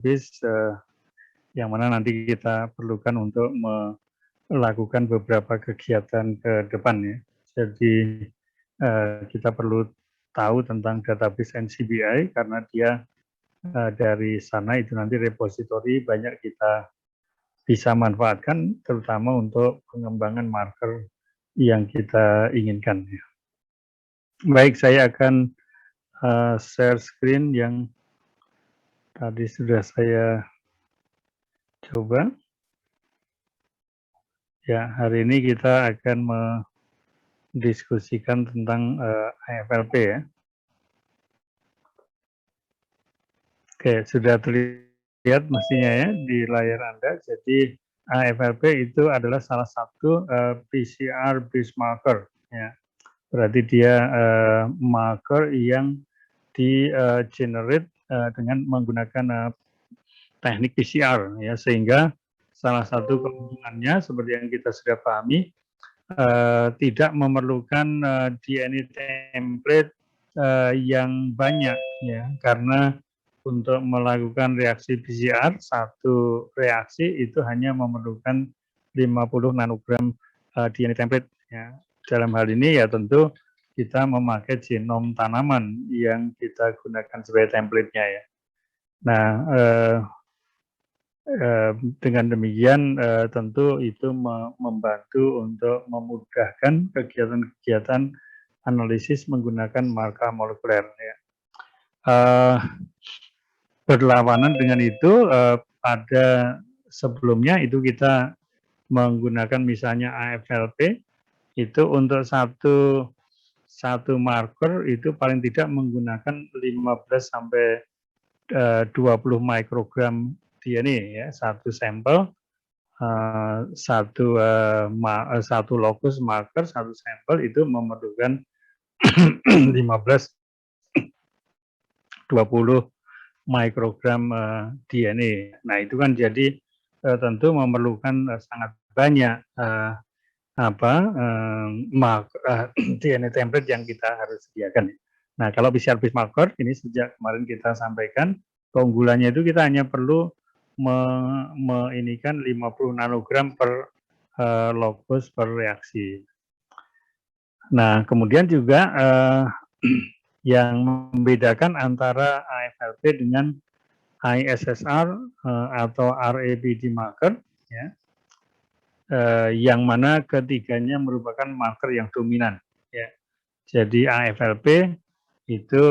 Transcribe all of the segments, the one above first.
database yang mana nanti kita perlukan untuk melakukan beberapa kegiatan ke depan ya. Jadi kita perlu tahu tentang database NCBI karena dia dari sana itu nanti repositori banyak kita bisa manfaatkan terutama untuk pengembangan marker yang kita inginkan. Baik, saya akan share screen yang tadi sudah saya coba. Ya, hari ini kita akan mendiskusikan tentang AFLP ya. Oke, sudah terlihat mestinya ya di layar Anda. Jadi AFLP itu adalah salah satu PCR based marker ya. Berarti dia marker yang di generate dengan menggunakan teknik PCR ya, sehingga salah satu keuntungannya seperti yang kita sudah pahami tidak memerlukan DNA template yang banyak ya, karena untuk melakukan reaksi PCR satu reaksi itu hanya memerlukan 50 nanogram DNA template ya. Dalam hal ini ya tentu kita memakai genom tanaman yang kita gunakan sebagai template-nya ya. Nah, dengan demikian tentu itu membantu untuk memudahkan kegiatan-kegiatan analisis menggunakan marker molekuler ya. Berlawanan dengan itu pada sebelumnya itu kita menggunakan misalnya AFLP itu untuk satu marker itu paling tidak menggunakan 15 sampai 20 mikrogram DNA ya, satu sampel, satu locus marker, satu sampel itu memerlukan 15-20 mikrogram DNA. Nah itu kan jadi tentu memerlukan sangat banyak DNA template yang kita harus sediakan. Nah kalau PCR based marker ini sejak kemarin kita sampaikan keunggulannya itu kita hanya perlu meinikan 50 nanogram per locus per reaksi. Nah kemudian juga yang membedakan antara AFLP dengan ISSR atau RABD marker ya, yang mana ketiganya merupakan marker yang dominan ya. Jadi AFLP itu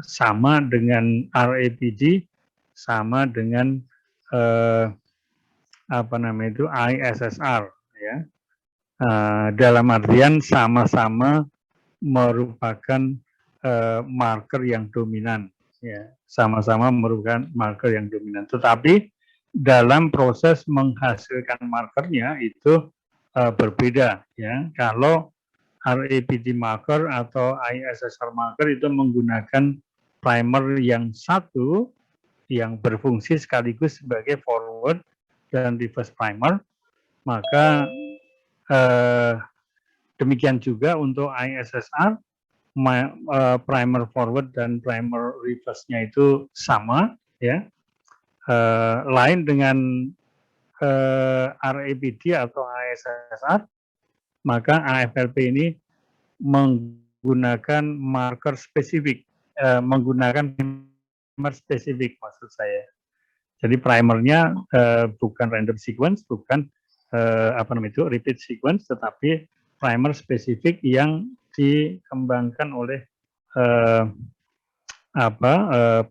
sama dengan RABD, sama dengan ISSR ya. Dalam artian sama-sama merupakan marker yang dominan ya, sama-sama merupakan marker yang dominan. Tetapi dalam proses menghasilkan markernya itu berbeda ya. Kalau RABD marker atau ISSR marker itu menggunakan primer yang satu yang berfungsi sekaligus sebagai forward dan reverse primer, maka demikian juga untuk ISSR primer forward dan primer reverse-nya itu sama ya. Lain dengan RABD atau ISSR, maka AFLP ini menggunakan marker spesifik, menggunakan primer spesifik maksud saya. Jadi primernya bukan random sequence, bukan repeat sequence, tetapi primer spesifik yang dikembangkan oleh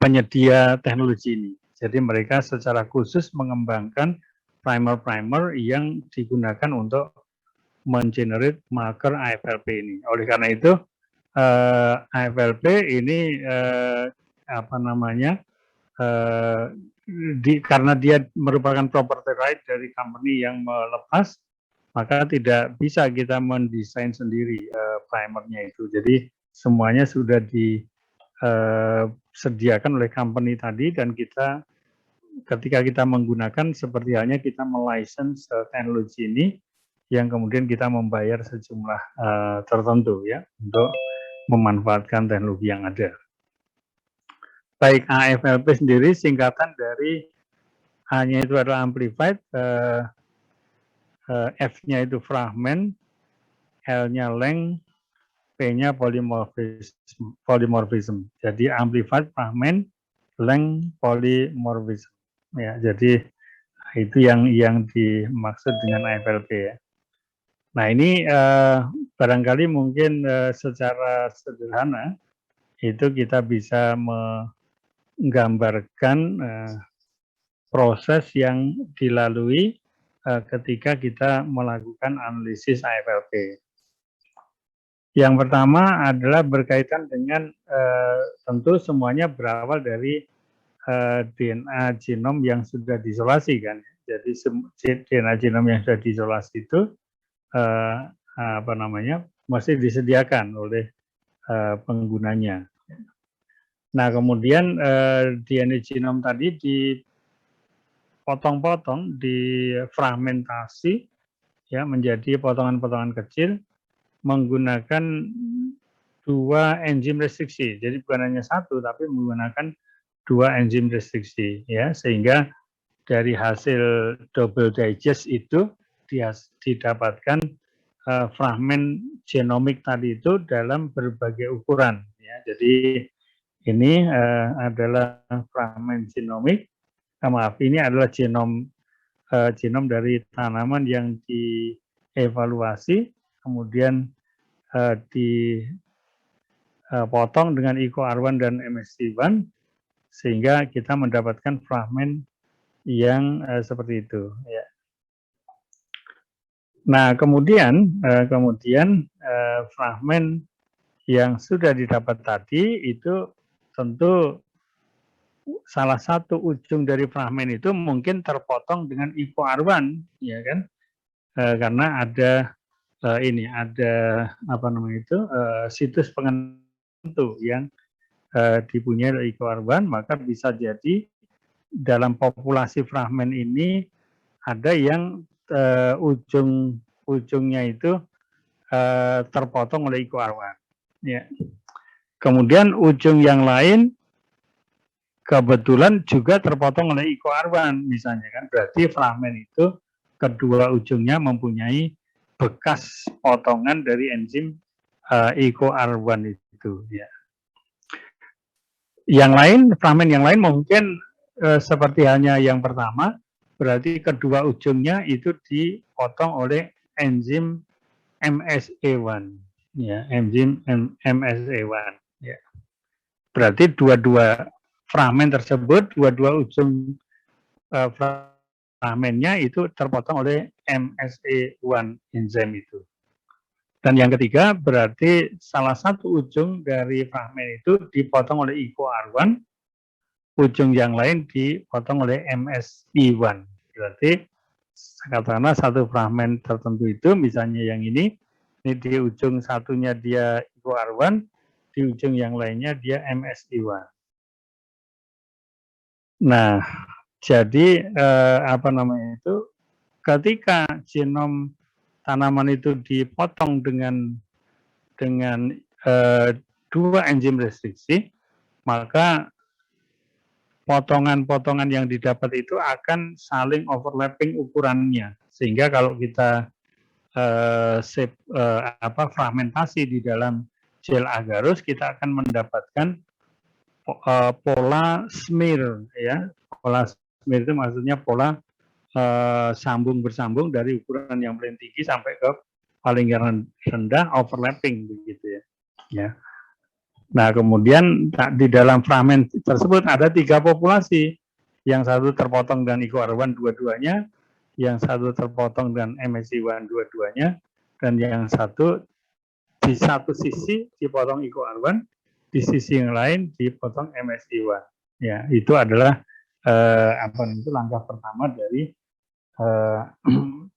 penyedia teknologi ini. Jadi mereka secara khusus mengembangkan primer-primer yang digunakan untuk mengenerate marker AFLP ini. Oleh karena itu AFLP ini karena dia merupakan property right dari company yang melepas, maka tidak bisa kita mendesain sendiri primernya itu. Jadi semuanya sudah disediakan oleh company tadi, dan kita ketika kita menggunakan seperti halnya kita melicense teknologi ini, yang kemudian kita membayar sejumlah tertentu ya untuk memanfaatkan teknologi yang ada. baik AFLP sendiri singkatan dari A-nya itu adalah amplified, F-nya itu fragment, L-nya length, P-nya polymorphism. Jadi amplified, fragment, length, polymorphism. Ya, jadi itu yang dimaksud dengan AFLP ya. Nah ini barangkali mungkin secara sederhana itu kita bisa menggambarkan proses yang dilalui ketika kita melakukan analisis AFLP. Yang pertama adalah berkaitan dengan tentu semuanya berawal dari DNA genom yang sudah diisolasi kan. Jadi DNA genom yang sudah diisolasi itu mesti disediakan oleh penggunanya. Nah kemudian DNA genom tadi dipotong-potong, difragmentasi ya menjadi potongan-potongan kecil menggunakan 2 enzim restriksi. Jadi bukan hanya satu tapi menggunakan 2 enzim restriksi ya, sehingga dari hasil double digest itu didapatkan fragmen genomik tadi itu dalam berbagai ukuran ya. Jadi ini adalah fragmen genomik, ini adalah genom dari tanaman yang dievaluasi kemudian dipotong dengan EcoR1 dan MSC1 sehingga kita mendapatkan fragmen yang seperti itu ya. Nah kemudian fragmen yang sudah didapat tadi itu tentu salah satu ujung dari fragmen itu mungkin terpotong dengan EcoR1 ya kan, karena ada situs pengentu yang dipunyai oleh EcoR1, maka bisa jadi dalam populasi fragmen ini ada yang ujungnya itu terpotong oleh EcoR1 ya. Kemudian ujung yang lain kebetulan juga terpotong oleh EcoR1 misalnya kan, berarti fragmen itu kedua ujungnya mempunyai bekas potongan dari enzim EcoR1 itu ya. Yang lain, fragmen yang lain mungkin seperti halnya yang pertama, berarti kedua ujungnya itu dipotong oleh enzim MSA1 ya, enzim MSA1 ya. Berarti dua-dua fragmen tersebut, dua-dua ujung fragmennya itu terpotong oleh MSA1 enzim itu. Dan yang ketiga berarti salah satu ujung dari fragmen itu dipotong oleh EcoR1, ujung yang lain dipotong oleh MSI1. Berarti katakanlah satu fragmen tertentu itu, misalnya yang ini di ujung satunya dia EcoR1, di ujung yang lainnya dia MSI1. Nah, jadi ketika genom tanaman itu dipotong dengan dua enzim restriksi, maka potongan-potongan yang didapat itu akan saling overlapping ukurannya, sehingga kalau kita fragmentasi di dalam gel agarus, kita akan mendapatkan pola smear ya. Pola smear itu maksudnya pola sambung bersambung dari ukuran yang paling tinggi sampai ke paling rendah, overlapping begitu ya. Ya. Nah kemudian di dalam fragmen tersebut ada 3 populasi, yang satu terpotong dengan EcoR1 dua-duanya, yang satu terpotong dengan MSC1 dua-duanya, dan yang satu di satu sisi dipotong EcoR1, di sisi yang lain dipotong MSC1. Ya itu adalah langkah pertama dari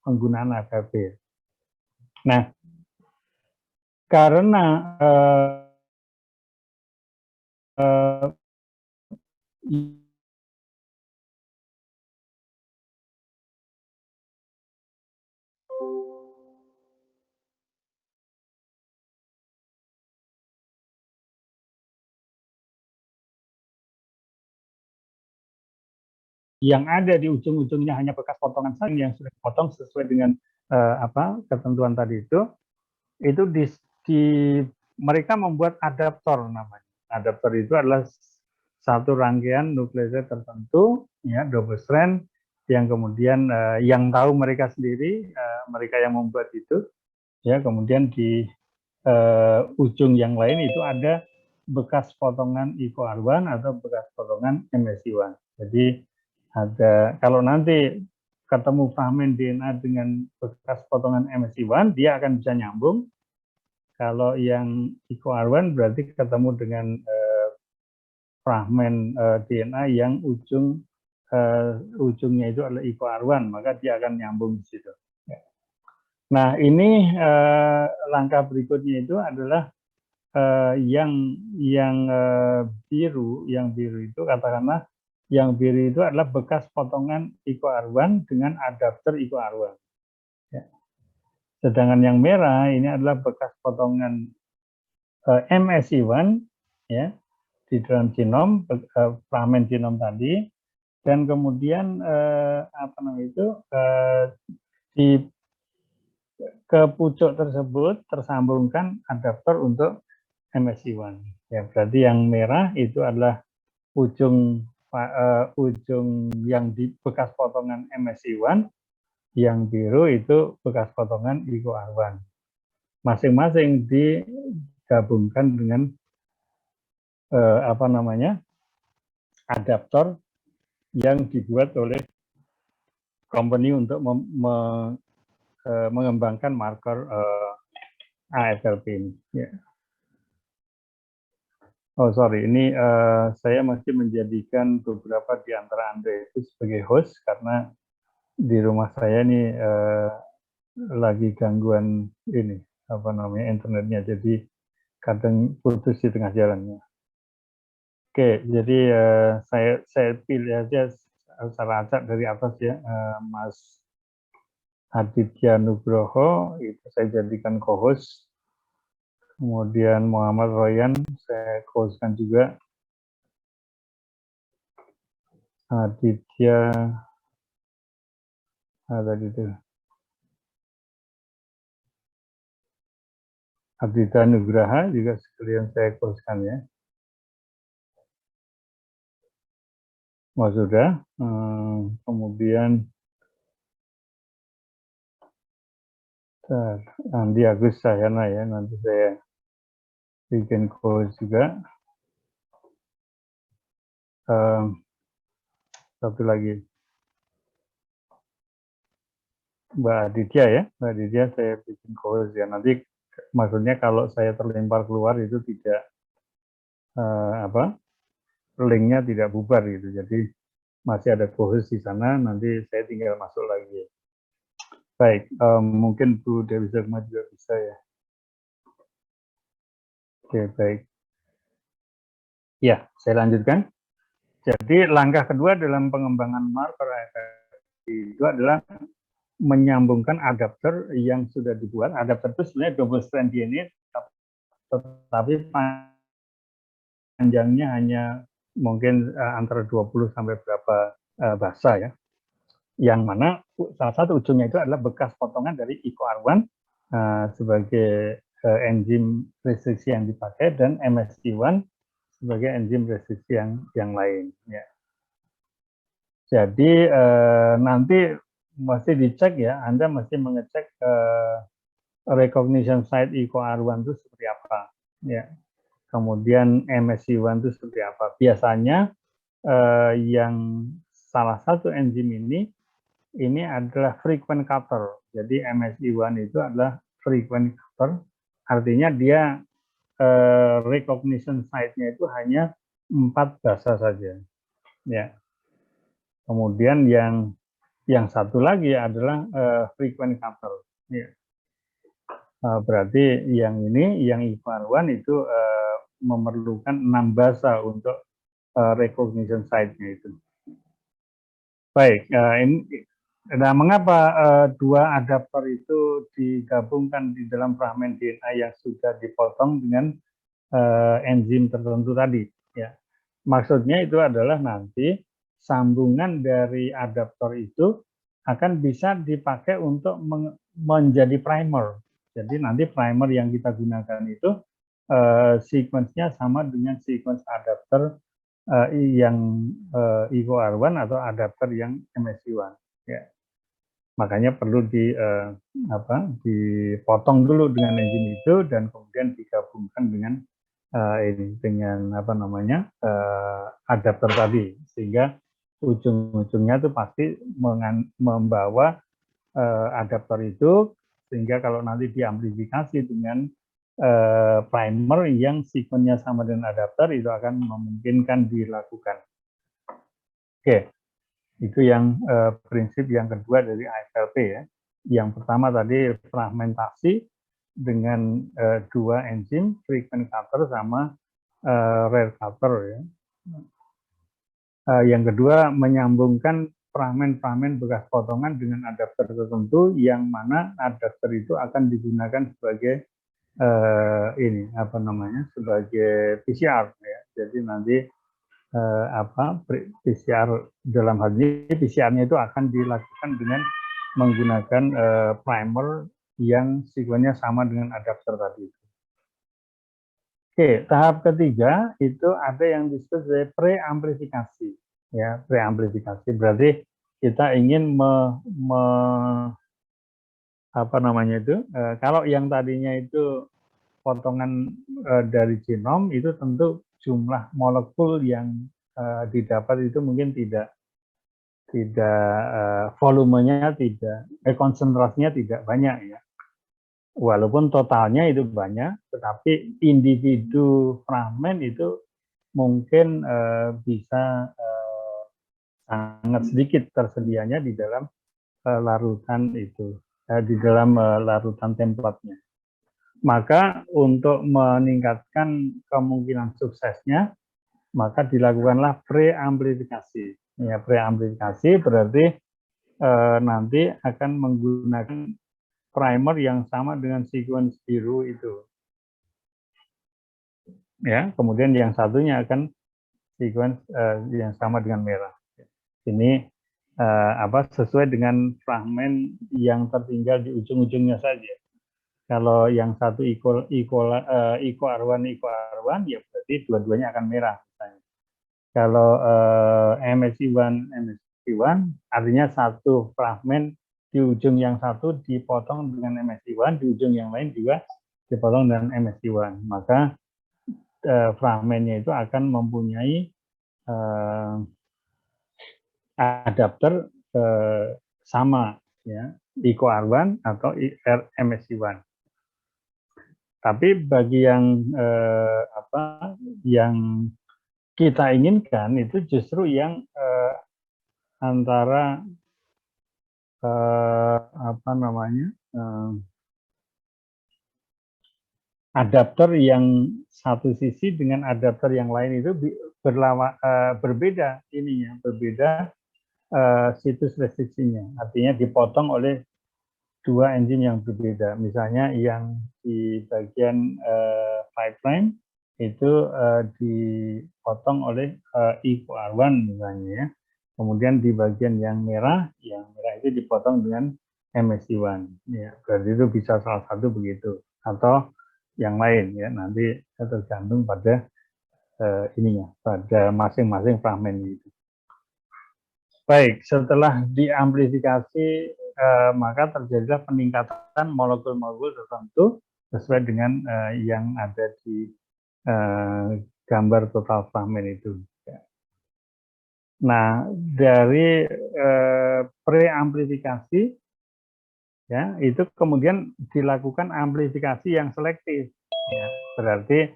penggunaan AFLP. Nah, karena yang ada di ujung-ujungnya hanya bekas potongan saja yang sudah dipotong sesuai dengan ketentuan tadi itu di mereka membuat adaptor namanya. Adaptor itu adalah satu rangkaian nukleosid tertentu, ya, double strand, yang kemudian yang tahu mereka sendiri, mereka yang membuat itu, ya, kemudian di ujung yang lain itu ada bekas potongan IcoR1 atau bekas potongan MSI1. Jadi ada, kalau nanti ketemu fragmen DNA dengan bekas potongan MSI1, dia akan bisa nyambung. Kalau yang IcoR1 berarti ketemu dengan fragmen DNA yang ujungnya itu adalah IcoR1, maka dia akan nyambung di situ. Nah, ini langkah berikutnya itu adalah yang biru itu katakanlah yang biru itu adalah bekas potongan IcoR1 dengan adapter IcoR1. Ya. Sedangkan yang merah ini adalah bekas potongan MSI1, ya, di dalam genom, fragmen genom tadi, dan kemudian di ke pucuk tersebut tersambungkan adapter untuk MSI1. Ya, berarti yang merah itu adalah ujung yang di bekas potongan MSI1, yang biru itu bekas potongan IcoR1. Masing-masing digabungkan dengan adaptor yang dibuat oleh company untuk mengembangkan marker AFLP ini. Ya. Oh sorry, ini saya masih menjadikan beberapa di antara Anda itu sebagai host karena di rumah saya ini lagi gangguan ini internetnya, jadi kadang putus di tengah jalannya. Oke, jadi saya pilih aja secara acak dari atas ya, Mas Aditya Nugroho itu saya jadikan co-host. Kemudian Muhammad Royan saya co-hostkan juga. Aditya tadi itu Aditya Nugraha juga sekalian saya co-hostkan ya. Oh sudah. Kemudian Andi Agus Sahyana ya, nanti saya bikin co-host juga. Satu lagi Mbak Aditya ya, Mbak Aditya saya bikin co-host ya. Nanti maksudnya kalau saya terlempar keluar itu tidak linknya tidak bubar gitu. Jadi masih ada co-host di sana, nanti saya tinggal masuk lagi. Baik, mungkin Bu Dewi Zerma juga bisa ya. Oke, baik. Ya, saya lanjutkan. Jadi langkah kedua dalam pengembangan marker itu adalah menyambungkan adapter yang sudah dibuat. Adapter itu sebenarnya double strand DNA, tetapi panjangnya hanya mungkin antara 20 sampai berapa basa ya. Yang mana salah satu ujungnya itu adalah bekas potongan dari IcoR1 sebagai enzim restriksi yang dipakai, dan MSI1 sebagai enzim restriksi yang lain. Ya. Jadi nanti mesti dicek ya, Anda mesti mengecek recognition site IcoR1 itu seperti apa. Ya. Kemudian MSI1 itu seperti apa. Biasanya yang salah satu enzim ini adalah frequent cutter. Jadi MSI1 itu adalah frequent cutter, artinya dia recognition site-nya itu hanya 4 basa saja. Ya. Kemudian yang satu lagi adalah frequent cutter. Ya. Berarti yang ini, yang IcoR1 itu memerlukan 6 basa untuk recognition site-nya itu. Baik, nah mengapa dua adaptor itu digabungkan di dalam fragmen DNA yang sudah dipotong dengan enzim tertentu tadi? Ya, maksudnya itu adalah nanti sambungan dari adaptor itu akan bisa dipakai untuk menjadi primer. Jadi nanti primer yang kita gunakan itu sequence-nya sama dengan sequence adapter yang IcoR1 atau adapter yang MSI1. Ya. Makanya perlu dipotong dulu dengan engine itu dan kemudian digabungkan dengan adapter tadi, sehingga ujung-ujungnya itu pasti membawa adaptor itu, sehingga kalau nanti diamplifikasi dengan primer yang sequence-nya sama dengan adapter, itu akan memungkinkan dilakukan. Oke, itu yang prinsip yang kedua dari AFLP ya. Yang pertama tadi fragmentasi dengan dua enzim, frequent cutter sama rare cutter ya. Yang kedua, menyambungkan fragmen-fragmen bekas potongan dengan adapter tertentu yang mana adapter itu akan digunakan sebagai sebagai PCR ya. Jadi nanti PCR dalam hal ini PCR-nya itu akan dilakukan dengan menggunakan primer yang sequence-nya sama dengan adapter tadi. Oke, tahap ketiga itu ada yang disebut sebagai preamplifikasi. Ya, preamplifikasi berarti kita ingin kalau yang tadinya itu potongan dari genom itu tentu jumlah molekul yang didapat itu mungkin tidak volumenya konsentrasinya tidak banyak ya. Walaupun totalnya itu banyak, tetapi individu fragmen itu mungkin bisa sangat sedikit tersedianya di dalam larutan itu, di dalam larutan templatenya. Maka untuk meningkatkan kemungkinan suksesnya, maka dilakukanlah preamplifikasi. Ya, preamplifikasi berarti nanti akan menggunakan primer yang sama dengan sequence biru itu. Ya, kemudian yang satunya akan sequence yang sama dengan merah. Ini sesuai dengan fragmen yang tertinggal di ujung-ujungnya saja. Kalau yang satu IcoR1 ya berarti dua-duanya akan merah. Misalnya. Kalau MSI1 artinya satu fragmen di ujung yang satu dipotong dengan MSI1, di ujung yang lain juga dipotong dengan MSI1. Maka fragmennya itu akan mempunyai adapter sama ya, IcoR1 atau MSI1. Tapi bagi yang kita inginkan itu justru yang antara adapter yang satu sisi dengan adapter yang lain itu berbeda ininya, berbeda situs restriksinya. Artinya dipotong oleh dua enzim yang berbeda. Misalnya yang di bagian 5' itu dipotong oleh IcoR1 misalnya ya. Kemudian di bagian yang merah itu dipotong dengan MSI1. Ya, berarti itu bisa salah satu begitu. Atau yang lain ya, nanti tergantung pada pada masing-masing fragmen itu. Baik, setelah diamplifikasi maka terjadilah peningkatan molekul-molekul tertentu sesuai dengan yang ada di gambar total fragmen itu. Nah, dari preamplifikasi ya itu kemudian dilakukan amplifikasi yang selektif. Ya, berarti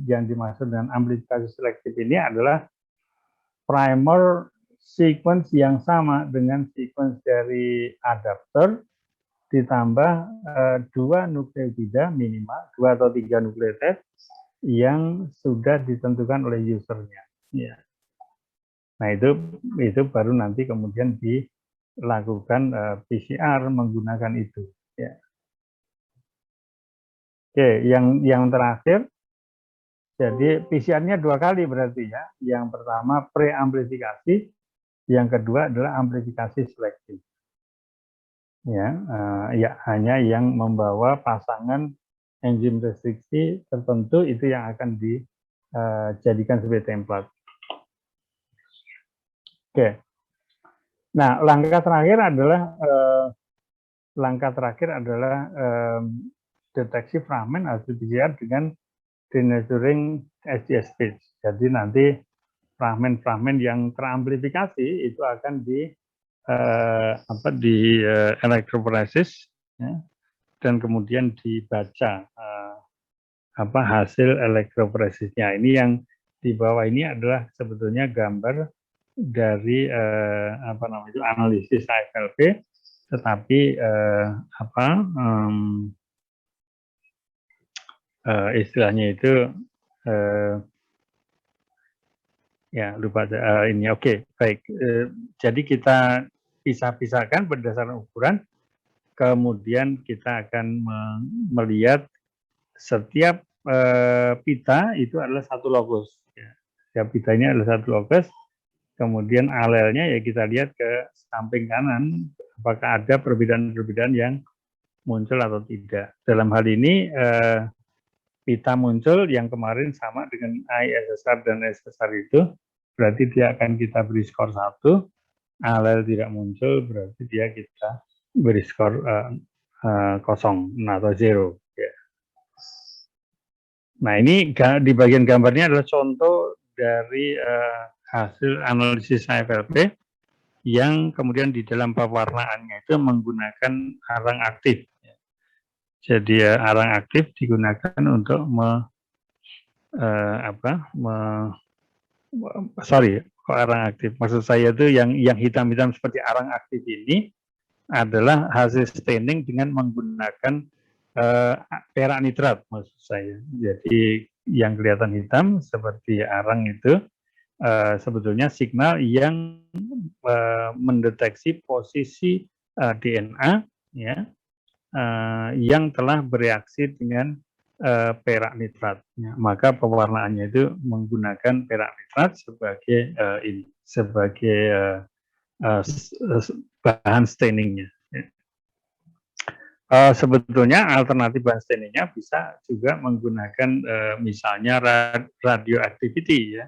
yang dimaksud dengan amplifikasi selektif ini adalah primer sequence yang sama dengan sequence dari adapter ditambah dua nukleotida minimal, 2 atau 3 nukleotida yang sudah ditentukan oleh usernya. Ya. Nah itu baru nanti kemudian dilakukan PCR menggunakan itu. Ya. Oke, yang terakhir Jadi PCR-nya 2 kali berarti ya. Yang pertama preamplifikasi, yang kedua adalah amplifikasi selektif. Ya, ya hanya yang membawa pasangan enzim restriksi tertentu itu yang akan dijadikan sebagai template. Oke. Nah, langkah terakhir adalah deteksi fragmen hasil PCR dengan denaturing SDS phase. Jadi nanti fragmen-fragmen yang teramplifikasi itu akan di elektroforesis ya, dan kemudian dibaca hasil elektroforesisnya. Ini yang di bawah ini adalah sebetulnya gambar dari analisis AFLP, tetapi istilahnya itu ya lupa ini. Oke, baik. Jadi kita pisah-pisahkan berdasarkan ukuran, kemudian kita akan melihat setiap pita itu adalah satu lokus. Ya. Setiap pita ini adalah satu lokus. Kemudian alelnya ya kita lihat ke samping kanan, apakah ada perbedaan-perbedaan yang muncul atau tidak. Dalam hal ini pita muncul yang kemarin sama dengan ISSR dan SSR itu, berarti dia akan kita beri skor 1. Alel tidak muncul, berarti dia kita beri skor 0 atau 0. Ya. Nah ini di bagian gambarnya adalah contoh dari hasil analisis AFLP yang kemudian di dalam pewarnaannya itu menggunakan arang aktif. Jadi arang aktif digunakan untuk arang aktif. Maksud saya itu yang hitam-hitam seperti arang aktif ini adalah hasil staining dengan menggunakan perak nitrat, maksud saya. Jadi yang kelihatan hitam seperti arang itu sebetulnya signal yang mendeteksi posisi DNA ya yang telah bereaksi dengan perak nitrat. Ya, maka pewarnaannya itu menggunakan perak nitrat sebagai bahan stainingnya. Ya. Sebetulnya alternatif bahan stainingnya bisa juga menggunakan misalnya radioactivity ya.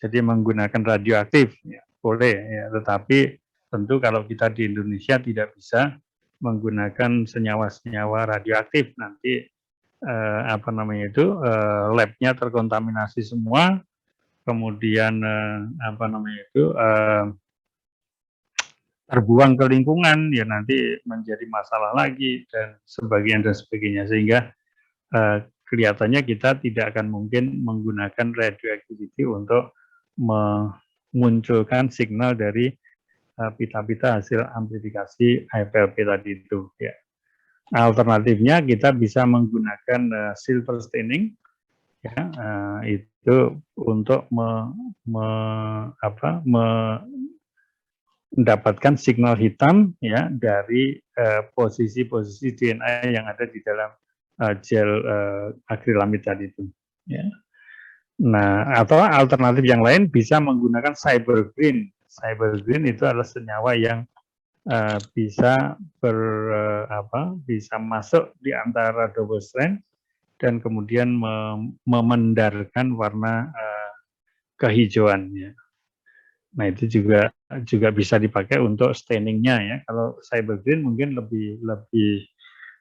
Jadi menggunakan radioaktif ya, boleh ya, tetapi tentu kalau kita di Indonesia tidak bisa menggunakan senyawa-senyawa radioaktif, nanti labnya terkontaminasi semua, kemudian terbuang ke lingkungan, ya nanti menjadi masalah lagi dan sebagainya, sehingga kelihatannya kita tidak akan mungkin menggunakan radioactivity untuk memunculkan signal dari pita-pita hasil amplifikasi AFLP tadi itu. Ya. Alternatifnya kita bisa menggunakan silver staining, ya, itu untuk mendapatkan signal hitam ya dari posisi-posisi DNA yang ada di dalam gel akrilamid tadi itu. Ya. Nah, atau alternatif yang lain bisa menggunakan cyber green. Cyber green itu adalah senyawa yang bisa bisa masuk di antara double strand dan kemudian memendarkan warna kehijauan. Ya. Nah itu juga bisa dipakai untuk stainingnya ya. Kalau cyber green mungkin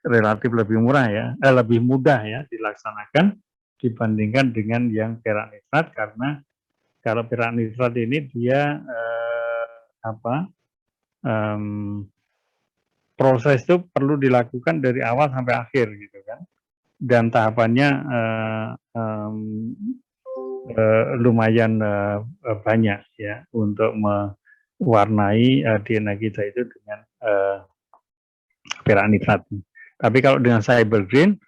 relatif lebih murah ya, lebih mudah ya dilaksanakan dibandingkan dengan yang perak nitrat, karena kalau perak nitrat ini dia proses itu perlu dilakukan dari awal sampai akhir gitu kan, dan tahapannya lumayan banyak ya untuk mewarnai DNA kita itu dengan perak nitrat. Tapi kalau dengan cyber green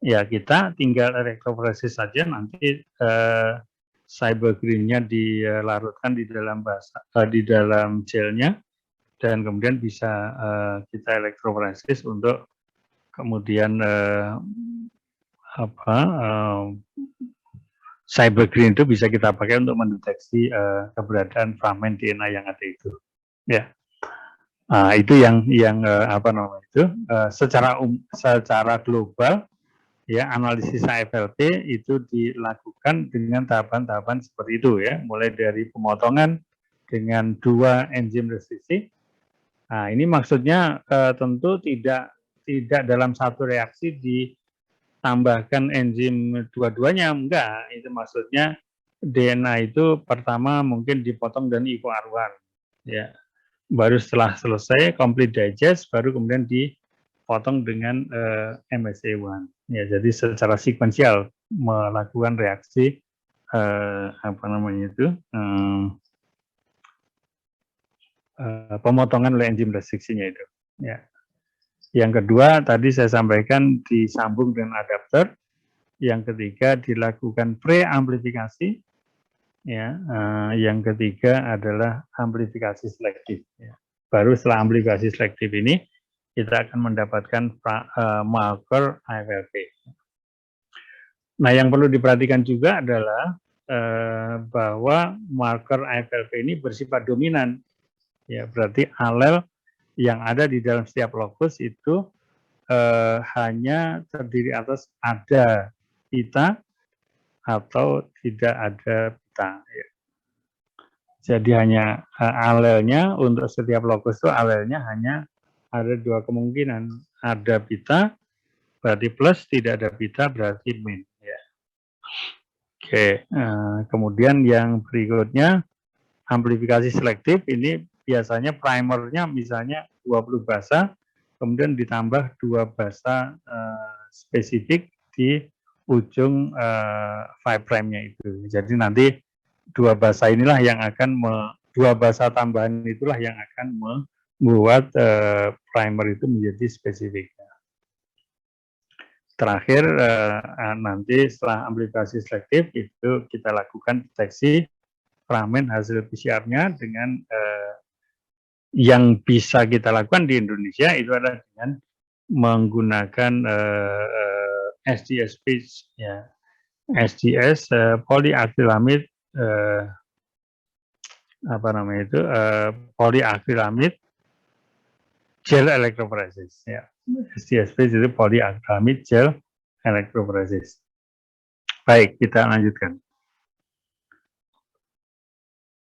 ya kita tinggal elektroforesis saja, nanti cyber green-nya dilarutkan di dalam gelnya dan kemudian bisa kita elektroforesis untuk kemudian cybergreen itu bisa kita pakai untuk mendeteksi keberadaan fragmen DNA yang ada itu. Ya, itu yang apa namanya itu secara global ya analisis AFLP itu dilakukan dengan tahapan-tahapan seperti itu ya, mulai dari pemotongan dengan 2 enzim restriksi. Nah, ini maksudnya tentu tidak dalam satu reaksi ditambahkan enzim dua-duanya, enggak. Itu maksudnya DNA itu pertama mungkin dipotong dan IcoR1 ya. Baru setelah selesai complete digest baru kemudian dipotong dengan MSA1. Ya, jadi secara sekuensial melakukan reaksi apa namanya itu pemotongan oleh enzim restriksinya itu. Ya. Yang kedua tadi saya sampaikan disambung dengan adapter. Yang ketiga dilakukan preamplifikasi. Ya. Yang ketiga adalah amplifikasi selektif. Ya. Baru setelah amplifikasi selektif ini kita akan mendapatkan marker AFLP. Nah, yang perlu diperhatikan juga adalah bahwa marker AFLP ini bersifat dominan. Ya, berarti alel yang ada di dalam setiap lokus itu hanya terdiri atas ada pita atau tidak ada pita. Ya. Jadi hanya alelnya untuk setiap lokus itu alelnya hanya ada 2 kemungkinan, ada pita berarti plus, tidak ada pita berarti min. Ya. Oke, kemudian yang berikutnya amplifikasi selektif ini biasanya primernya misalnya 20 basa, kemudian ditambah 2 basa spesifik di ujung 5' nya itu. Jadi nanti 2 basa inilah yang akan 2 basa tambahan itulah yang akan membuat primer itu menjadi spesifik. Terakhir nanti setelah amplifikasi selektif itu kita lakukan deteksi fragmen hasil PCR-nya dengan yang bisa kita lakukan di Indonesia itu adalah dengan menggunakan SDS ya, SDS poliakrilamid apa namanya itu poliakrilamid gel electrophoresis ya. SDS itu poliakrilamid gel electrophoresis. Baik, kita lanjutkan.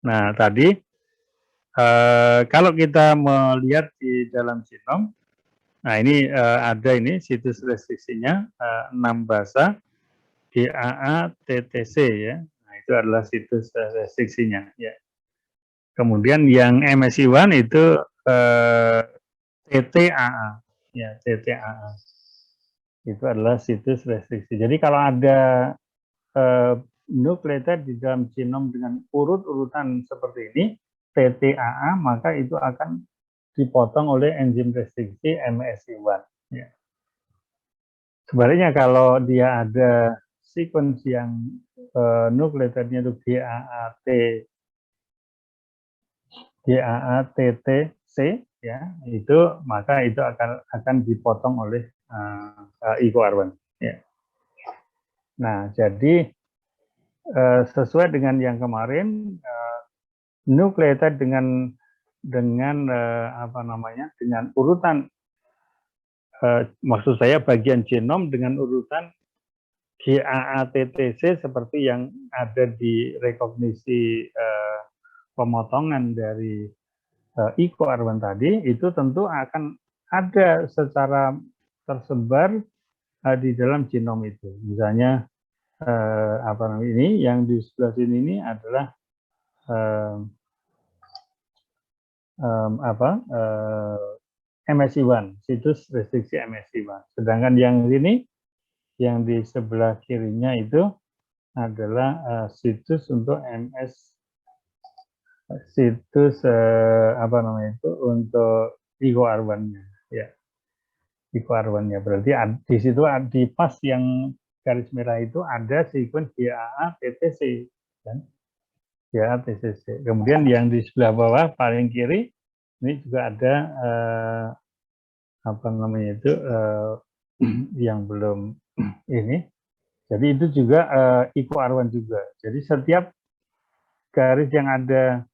Nah, tadi kalau kita melihat di dalam genom, nah ini ada ini situs restriksinya 6 basa GAA TTC ya. Nah, itu adalah situs restriksinya ya. Kemudian yang MSI1 itu TTAA ya, TTAA. Itu adalah situs restriksi. Jadi kalau ada nukleotida di dalam genom dengan urut-urutan seperti ini, TTAA, maka itu akan dipotong oleh enzim restriksi MSI1. Ya. Sebaliknya kalau dia ada sequence yang nukleotidnya itu GAATTC ya, itu maka itu akan dipotong oleh IcoR1 ya. Nah, jadi sesuai dengan yang kemarin nukleotida dengan apa namanya dengan urutan maksud saya bagian genom dengan urutan GAATTC seperti yang ada di rekognisi pemotongan dari IcoR1 tadi itu tentu akan ada secara tersebar di dalam genom itu. Misalnya apa namanya ini yang di sebelah sini ini adalah MSI1, situs restriksi MSI1. Sedangkan yang ini yang di sebelah kirinya itu adalah situs untuk situs apa namanya itu untuk IcoR1-nya ya. IcoR1-nya berarti di situ di pas yang garis merah itu ada sequence GAA-TTC kan. GAA-TTC. Kemudian yang di sebelah bawah paling kiri ini juga ada apa namanya itu yang belum ini Jadi itu juga Iko Arwan juga. Jadi setiap garis yang ada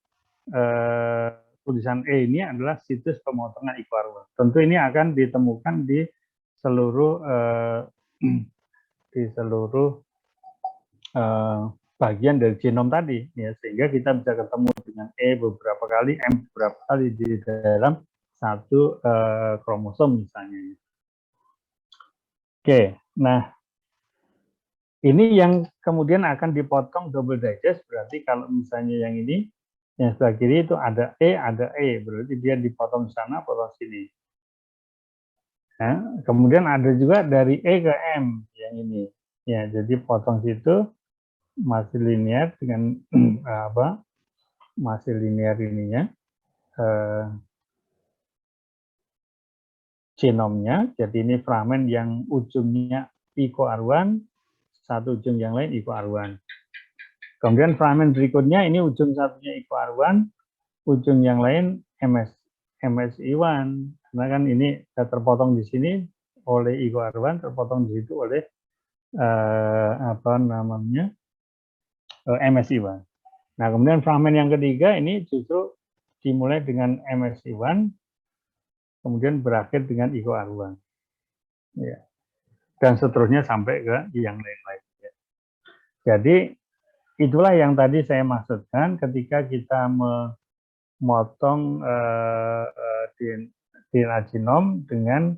tulisan E ini adalah situs pemotongan Iko Arwan. Tentu ini akan ditemukan di seluruh di seluruh bagian dari genom tadi, ya, sehingga kita bisa ketemu dengan E beberapa kali, M beberapa kali di dalam satu kromosom misalnya. Oke, nah ini yang kemudian akan dipotong double digest, berarti kalau misalnya yang ini, yang sebelah kiri itu ada E, berarti dia dipotong sana, potong sini. Nah, kemudian ada juga dari E ke M yang ini, ya, jadi potong situ masih linear dengan apa? Masih linear ininya, genomnya. Jadi ini fragmen yang ujungnya Iko Arwan, satu ujung yang lain Iko Arwan. Kemudian fragmen berikutnya ini ujung satunya Iko Arwan, ujung yang lain MS Iwan. Karena kan ini terpotong di sini oleh Iko Arwan, terpotong di situ oleh apa namanya MS Iwan. Nah, kemudian fragmen yang ketiga ini justru dimulai dengan MS Iwan, kemudian berakhir dengan Iko Arwan. Ya. Dan seterusnya sampai ke yang lain-lain. Ya. Jadi itulah yang tadi saya maksudkan ketika kita memotong DNA genom dengan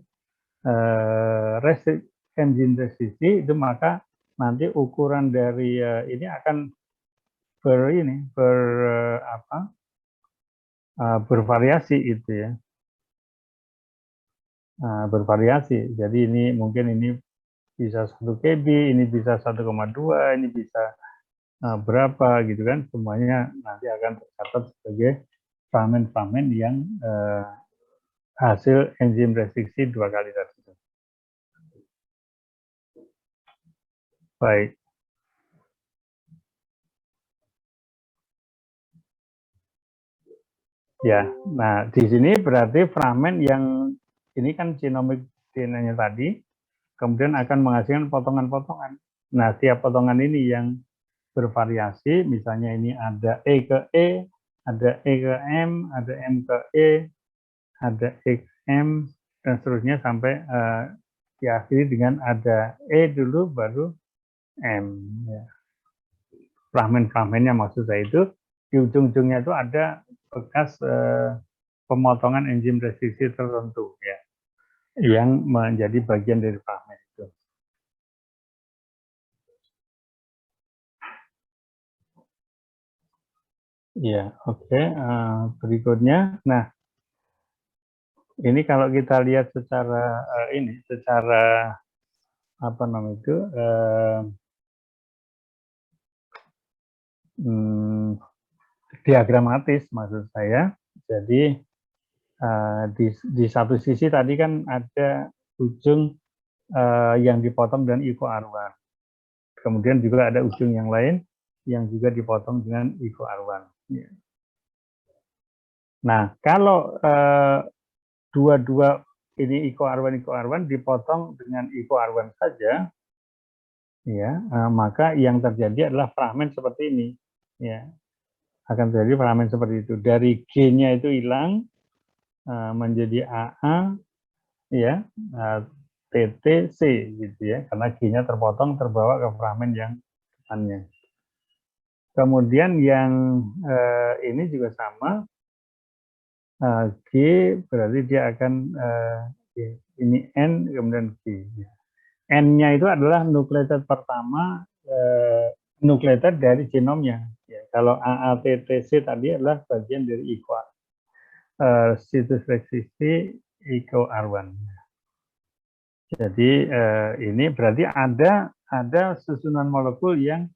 enzim restriksi, itu maka nanti ukuran dari ini akan bervariasi itu ya. Bervariasi. Jadi ini mungkin ini bisa 1 KB, ini bisa 1,2, ini bisa berapa gitu kan, semuanya nanti akan tercatat sebagai fragmen-fragmen yang hasil enzim restriksi 2 kali tadi. Baik. Ya, nah di sini berarti fragmen yang ini kan genomik DNA-nya tadi, kemudian akan menghasilkan potongan-potongan. Nah, tiap potongan ini yang bervariasi, misalnya ini ada E ke E, ada E ke M, ada M ke E, ada E ke M, dan seterusnya sampai diakhiri dengan ada E dulu, baru M. Ya. Fragmen-fragmennya maksud saya itu, di ujung-ujungnya itu ada bekas pemotongan enzim restriksi tertentu, ya, yang menjadi bagian dari fragmen itu. Ya, oke. Berikutnya, nah ini kalau kita lihat secara secara apa namanya itu diagramatis maksud saya. Jadi di satu sisi tadi kan ada ujung yang dipotong dengan Iko Arwan. Kemudian juga ada ujung yang lain yang juga dipotong dengan Iko Arwan. Nah, kalau dua-dua ini Iko Arwan dipotong dengan Iko Arwan saja, ya, maka yang terjadi adalah fragmen seperti ini, ya, akan terjadi fragmen seperti itu. Dari G-nya itu hilang menjadi AA, ya, TTC gitu ya, karena G-nya terpotong terbawa ke fragmen yang depannya. Kemudian yang ini juga sama, G berarti dia akan ini N kemudian G. N-nya itu adalah nukleotid pertama, nukleotid dari genomnya. Ya, kalau AATTC tadi adalah bagian dari Iko, situs restriksi Iko Arwan. Jadi ini berarti ada susunan molekul yang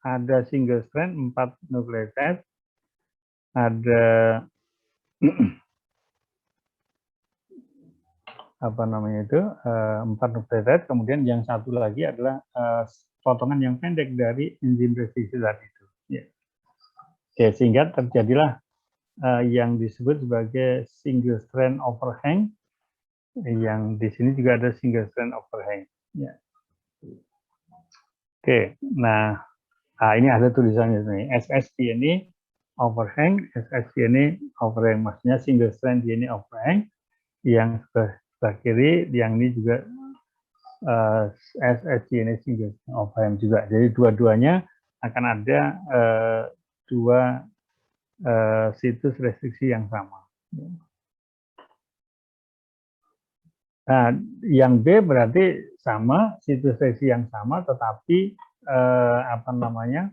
ada single strand 4 nukleotid, ada apa namanya itu 4 nukleotid, kemudian yang satu lagi adalah potongan yang pendek dari enzim restriksi tadi itu. Ya. Oke, sehingga terjadilah yang disebut sebagai single strand overhang, yang di sini juga ada single strand overhang. Ya. Oke, nah, ini ada tulisannya nih, ssDNA overhang, ssDNA overhang, maksudnya single strand DNA overhang, yang sebelah kiri, yang ini juga ssDNA single strand overhang juga. Jadi dua-duanya akan ada dua situs restriksi yang sama. Nah, yang B berarti sama, situs restriksi yang sama, tetapi apa namanya,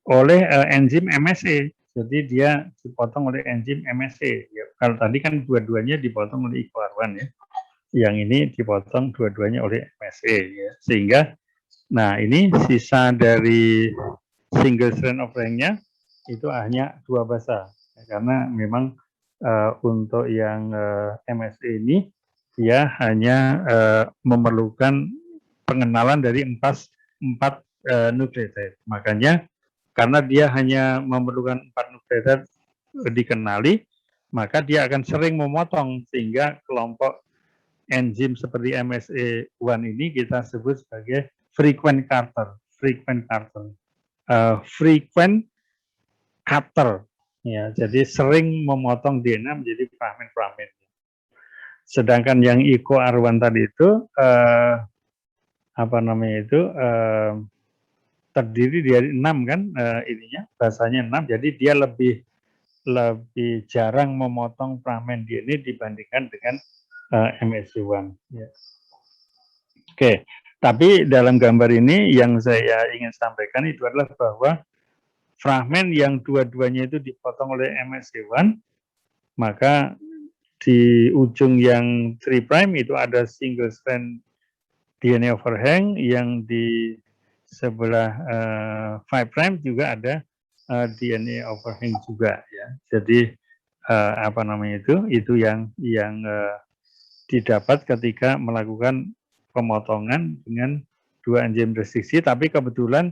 oleh enzim MSA. Jadi dia dipotong oleh enzim MSA. Ya, kalau tadi kan dua-duanya dipotong oleh IcoR1 ya. Yang ini dipotong dua-duanya oleh MSA ya. Sehingga nah ini sisa dari single strand overhang-nya itu hanya 2 basa. Karena memang untuk yang MSA ini dia hanya memerlukan pengenalan dari 4 nukleotide. Makanya karena dia hanya memerlukan 4 nukleotide dikenali, maka dia akan sering memotong sehingga kelompok enzim seperti MSA1 ini kita sebut sebagai frequent cutter, frequent cutter. Ya, jadi sering memotong DNA menjadi fragmen-fragmen. Sedangkan yang IcoR1 tadi itu apa namanya itu terdiri dari 6 kan ininya, bahasanya 6, jadi dia lebih jarang memotong fragmen DNA dibandingkan dengan MSC1. Ya. Oke, tapi dalam gambar ini yang saya ingin sampaikan itu adalah bahwa fragmen yang dua-duanya itu dipotong oleh MSC1, maka di ujung yang 3' itu ada single strand DNA overhang, yang di sebelah 5' juga ada DNA overhang juga ya. Jadi apa namanya itu yang didapat ketika melakukan pemotongan dengan 2 enzim restriksi, tapi kebetulan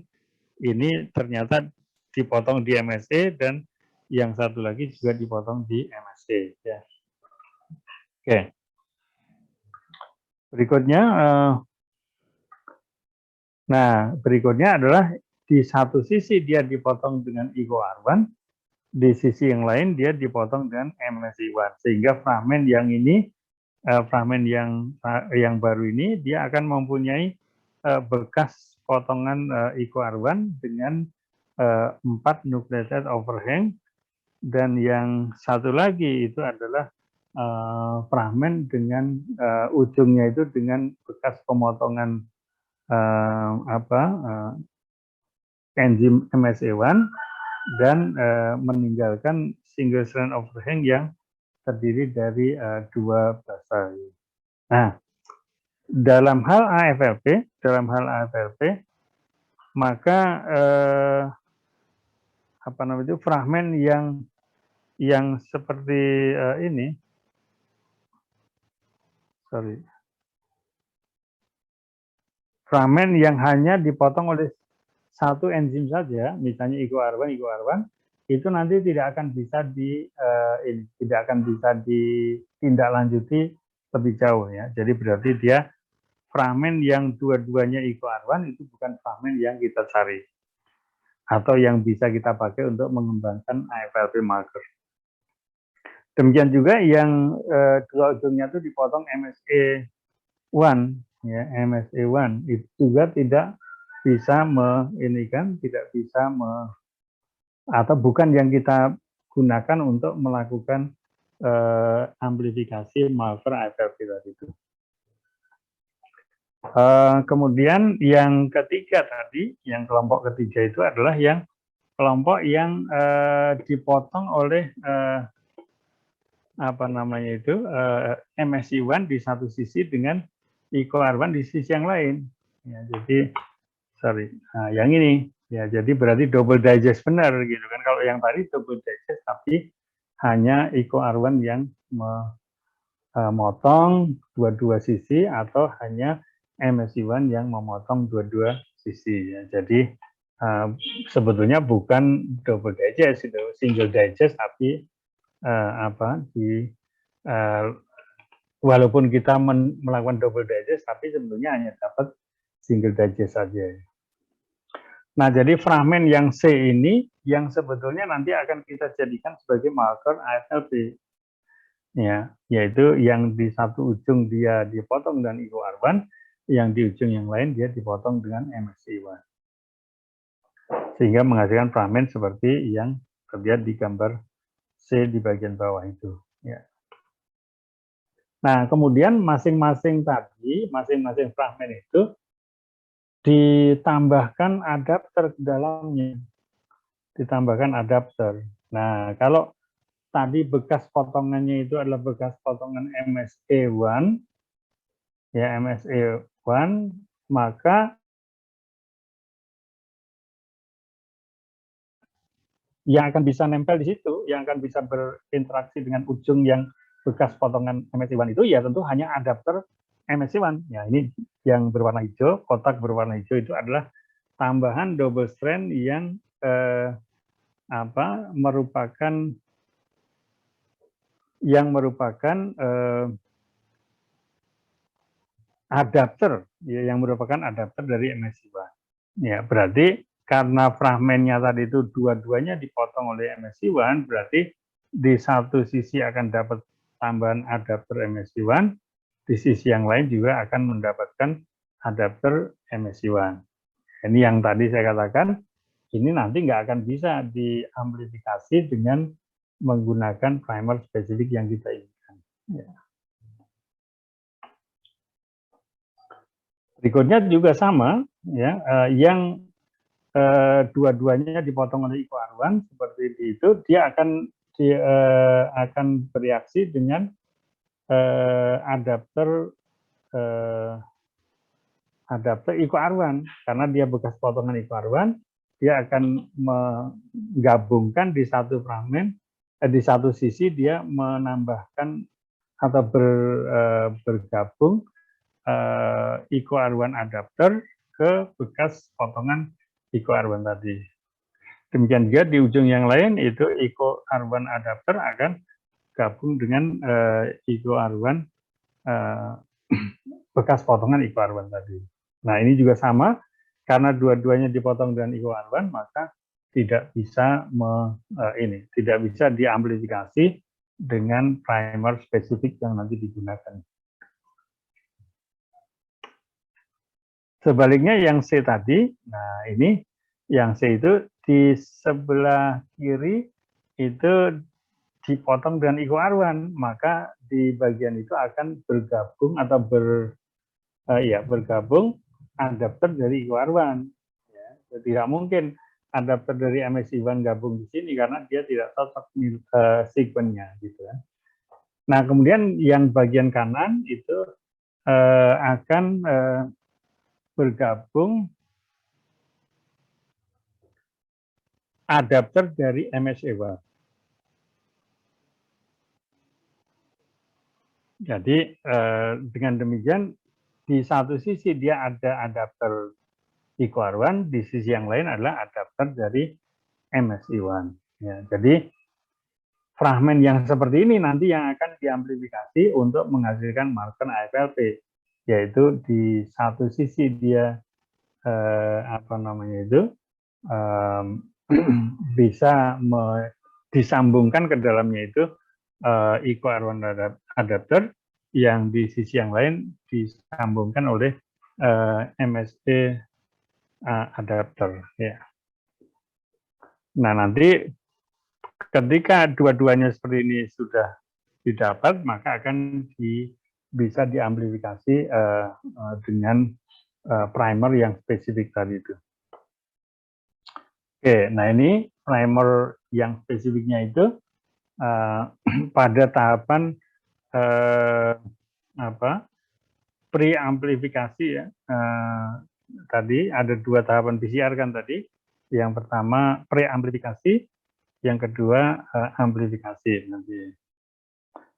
ini ternyata dipotong di MSA dan yang satu lagi juga dipotong di MSA ya. Oke. Berikutnya nah, berikutnya adalah di satu sisi dia dipotong dengan IcoR1, di sisi yang lain dia dipotong dengan MSC1, sehingga fragmen yang ini, fragmen yang baru ini dia akan mempunyai bekas potongan IcoR1 dengan 4 nukleotide overhang, dan yang satu lagi itu adalah fragmen dengan ujungnya itu dengan bekas pemotongan enzim MSA1 dan meninggalkan single strand overhang yang terdiri dari 2 basa. Nah, dalam hal AFLP, maka apa namanya itu fragmen yang seperti ini, fragmen yang hanya dipotong oleh satu enzim saja, misalnya IcoR1, itu nanti tidak akan bisa ditindaklanjuti lebih jauh ya. Jadi berarti dia fragmen yang dua-duanya IcoR1 itu bukan fragmen yang kita cari atau yang bisa kita pakai untuk mengembangkan AFLP marker. Demikian juga yang dua ujungnya itu dipotong MSA1 ya, MSA1 itu juga tidak bisa atau bukan yang kita gunakan untuk melakukan amplifikasi marker AFLP tadi itu. Kemudian yang ketiga tadi, yang kelompok ketiga itu adalah yang kelompok yang dipotong oleh apa namanya itu MSC1 di satu sisi dengan IcoR1 di sisi yang lain. Ya, jadi yang ini ya, jadi berarti double digest benar gitu kan. Kalau yang tadi double digest tapi hanya IcoR1 yang memotong dua-dua sisi atau hanya MSC1 yang memotong dua-dua sisi ya. Jadi sebetulnya bukan double digest itu single digest, tapi walaupun kita melakukan double digest, tapi sebetulnya hanya dapat single digest saja. Nah, jadi fragmen yang C ini yang sebetulnya nanti akan kita jadikan sebagai marker AFLP. Ya, yaitu yang di satu ujung dia dipotong dengan IOR1, yang di ujung yang lain dia dipotong dengan MSC1. Sehingga menghasilkan fragmen seperti yang terlihat di gambar C di bagian bawah itu. Ya. Nah, kemudian masing-masing fragmen itu ditambahkan adapter ke dalamnya. Ditambahkan adapter. Nah, kalau tadi bekas potongannya itu adalah bekas potongan MSE1, ya MSE1, maka yang akan bisa nempel di situ, yang akan bisa berinteraksi dengan ujung yang bekas potongan MSE1 itu, ya tentu hanya adapter MSE1. Ya, ini yang berwarna hijau, kotak berwarna hijau itu adalah tambahan double strand yang merupakan adapter, ya, yang merupakan adapter dari MSC1. Ya, berarti karena fragmennya tadi itu dua-duanya dipotong oleh MSC1, berarti di satu sisi akan dapat tambahan adapter MSC1, di sisi yang lain juga akan mendapatkan adapter MSC1. Ini yang tadi saya katakan, ini nanti nggak akan bisa diamplifikasi dengan menggunakan primer spesifik yang kita inginkan. Ya. Berikutnya juga sama, ya, yang dua-duanya dipotong oleh IOR1 seperti itu, dia akan bereaksi dengan adapter IOR1 karena dia bekas potongan IOR1, dia akan menggabungkan di satu fragmen, di satu sisi dia menambahkan atau bergabung IOR1 adapter ke bekas potongan IOR1 tadi. Demikian juga di ujung yang lain itu IOR1 adapter akan gabung dengan IOR1 bekas potongan IOR1 tadi. Nah, ini juga sama, karena dua-duanya dipotong dengan IOR1, maka tidak bisa tidak bisa diamplifikasi dengan primer spesifik yang nanti digunakan. Sebaliknya yang C tadi, nah ini yang C itu di sebelah kiri itu dipotong dengan IOR1, maka di bagian itu akan bergabung atau bergabung adapter dari IOR1. Ya, tidak mungkin adapter dari MSC1 gabung di sini karena dia tidak cocok sequence-nya gitu kan. Nah, kemudian yang bagian kanan itu akan bergabung adapter dari MSC1. Jadi dengan demikian di satu sisi dia ada adapter IOR1, di sisi yang lain adalah adapter dari MSC1. Ya, jadi fragmen yang seperti ini nanti yang akan diamplifikasi untuk menghasilkan marker AFLP, yaitu di satu sisi dia bisa disambungkan ke dalamnya itu IOR1 adapter, yang di sisi yang lain disambungkan oleh MSE adapter. Ya. Nah, nanti ketika dua-duanya seperti ini sudah didapat, maka akan bisa diamplifikasi dengan primer yang spesifik tadi itu. Oke, nah ini primer yang spesifiknya itu pada tahapan pre-amplifikasi ya. Tadi ada dua tahapan PCR kan tadi. Yang pertama pre-amplifikasi, yang kedua amplifikasi nanti.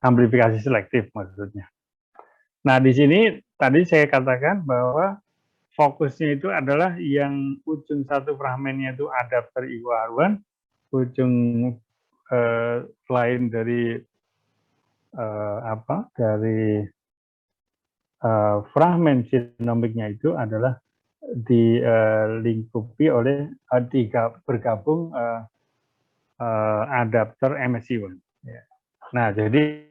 Amplifikasi selektif maksudnya. Nah, di sini tadi saya katakan bahwa fokusnya itu adalah yang ujung satu fragmennya itu adapter IOR1, ujung lain dari dari fragmen genomiknya itu adalah dilingkupi oleh bergabung adapter MSC1. Ya. Nah, jadi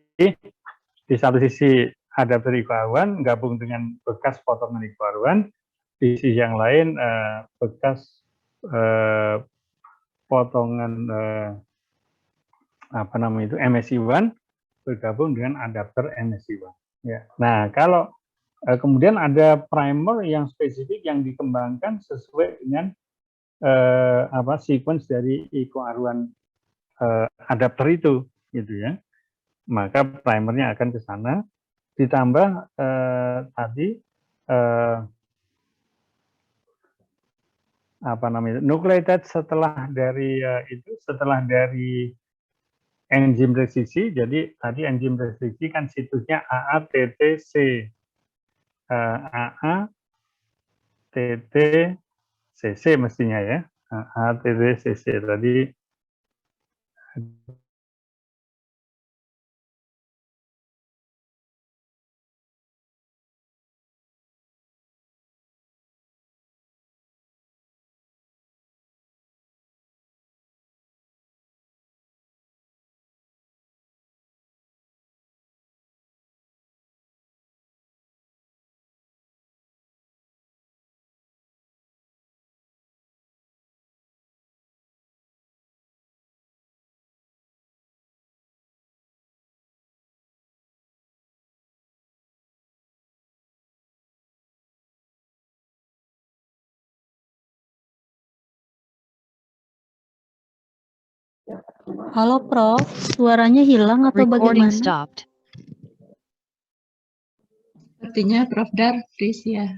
di satu sisi adapter IQ1 gabung dengan bekas potongan IQ1, di sisi yang lain bekas potongan MSC1 bergabung dengan adapter MSC1. Ya. Nah, kalau kemudian ada primer yang spesifik yang dikembangkan sesuai dengan sequence dari IQ1 adapter itu, gitu ya. Maka primernya akan ke sana, ditambah tadi nucleotide setelah dari enzim restriksi. Jadi tadi enzim restriksi kan situsnya AATTC, AATTCC mestinya ya, AATTCC tadi. Halo Prof, suaranya hilang atau bagaimana? Sepertinya Prof Dar, please ya.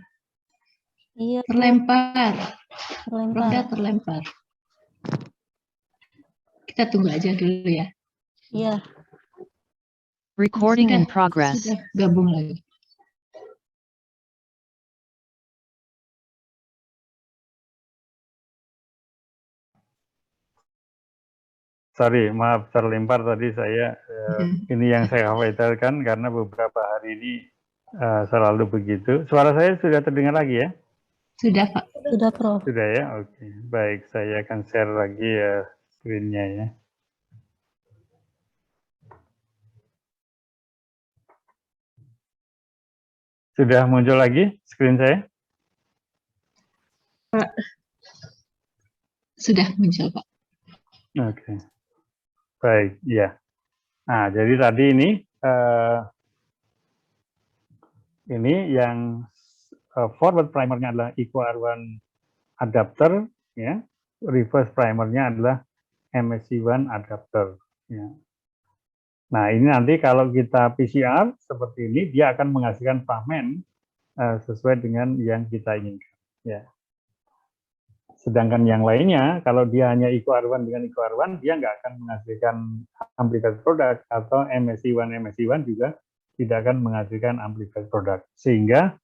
Iya, Terlempar. Prof Dar terlempar. Kita tunggu aja dulu ya. Iya. Recording in progress. Sudah gabung lagi. Sorry, maaf terlempar tadi saya. Ini yang saya khawatirkan karena beberapa hari ini selalu begitu. Suara saya sudah terdengar lagi ya? Sudah Pak. Sudah Prof. Sudah ya, oke. Baik, saya akan share lagi screen-nya ya. Sudah muncul lagi screen saya? Pak. Sudah muncul Pak. Oke. Baik, ya. Nah, jadi tadi ini yang forward primernya adalah IQR1 adapter, ya. Reverse primernya adalah MSC1 adapter. Ya. Nah, ini nanti kalau kita PCR seperti ini, dia akan menghasilkan fragmen sesuai dengan yang kita inginkan. Ya. Sedangkan yang lainnya, kalau dia hanya IQR1 dengan IQR1, dia nggak akan menghasilkan amplified product, atau MSC1 juga tidak akan menghasilkan amplified product. Sehingga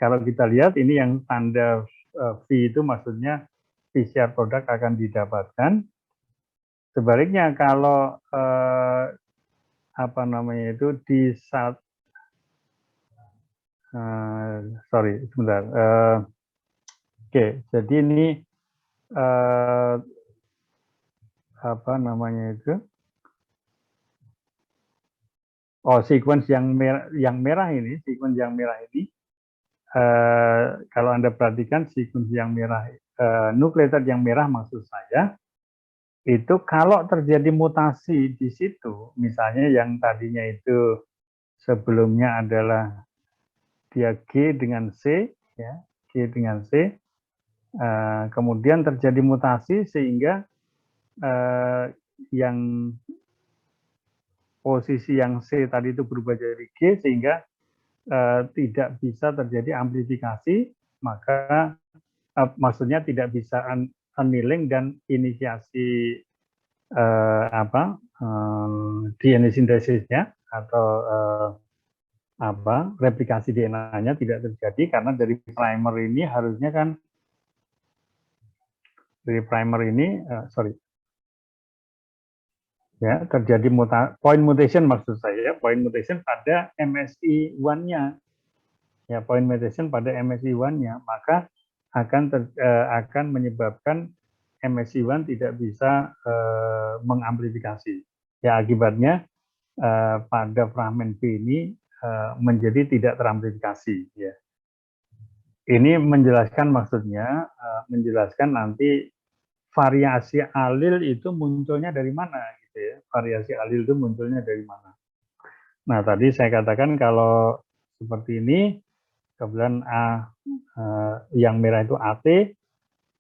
kalau kita lihat ini yang tanda V itu maksudnya PCR product akan didapatkan. Sebaliknya kalau di saat sorry sebentar. Oke, jadi ini sequence yang merah ini, kalau Anda perhatikan sequence yang merah, nucleotide yang merah maksud saya, itu kalau terjadi mutasi di situ, misalnya yang tadinya itu sebelumnya adalah dia G dengan C, ya, G dengan C, kemudian terjadi mutasi sehingga yang posisi yang C tadi itu berubah jadi G, sehingga tidak bisa terjadi amplifikasi, maka maksudnya tidak bisa annealing dan inisiasi DNA sintesisnya atau replikasi DNA-nya tidak terjadi, karena dari primer ini harusnya kan dari primer ini Ya, terjadi point mutation maksud saya, point mutation pada MSI1-nya. Ya, point mutation pada MSI1-nya, maka akan menyebabkan MSI1 tidak bisa mengamplifikasi. Ya, akibatnya pada fragmen B ini menjadi tidak teramplifikasi. Ya. Ini menjelaskan maksudnya, menjelaskan nanti variasi alil itu munculnya dari mana, gitu ya. Variasi alil itu munculnya dari mana. Nah, tadi saya katakan kalau seperti ini, kebetulan yang merah itu AT,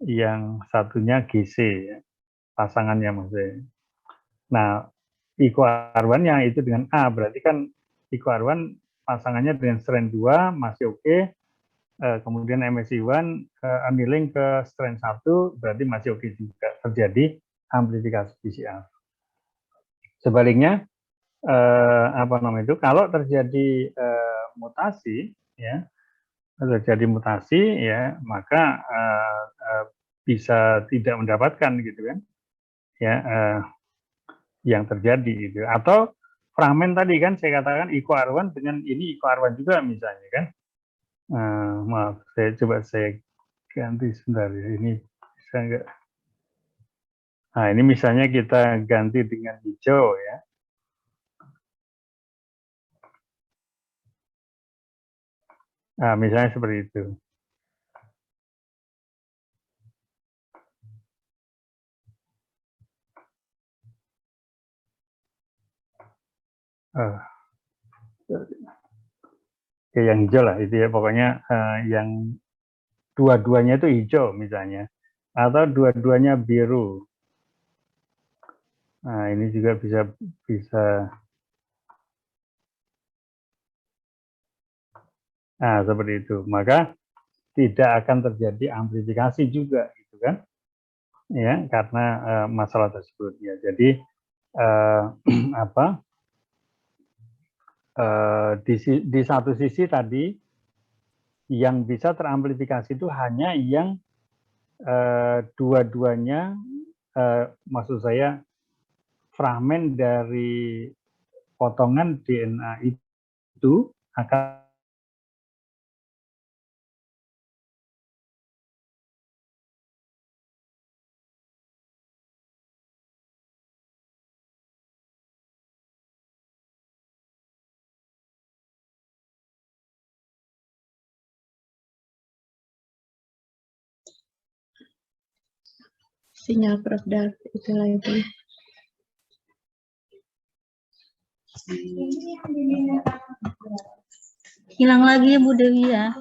yang satunya GC, ya, pasangannya maksudnya. Nah, IQ-R1 yang itu dengan A, berarti kan IQ-R1 pasangannya dengan strand 2 masih oke, kemudian MSI1 annealing ke strand 1 berarti masih oke juga, terjadi amplifikasi PCR. Sebaliknya apa namanya itu, kalau terjadi mutasi ya, terjadi mutasi ya, maka bisa tidak mendapatkan gitu kan ya, yang terjadi gitu. Atau fragmen tadi kan saya katakan IQ-R1 dengan ini IQ-R1 juga misalnya kan. Maaf, saya ganti sebentar ya, ini bisa enggak? Nah, ini misalnya kita ganti dengan hijau ya. Nah, misalnya seperti itu. Ya, yang hijau lah itu ya, pokoknya yang dua-duanya itu hijau misalnya, atau dua-duanya biru. Nah, ini juga bisa. Nah, seperti itu. Maka tidak akan terjadi amplifikasi juga, gitu kan? Ya, karena masalah tersebut ya. Jadi apa? Di satu sisi tadi yang bisa teramplifikasi itu hanya yang dua-duanya, maksud saya fragmen dari potongan DNA itu akan Sinyal Prof. Dar itu lagi. Hilang lagi ya Bu Dewi ya.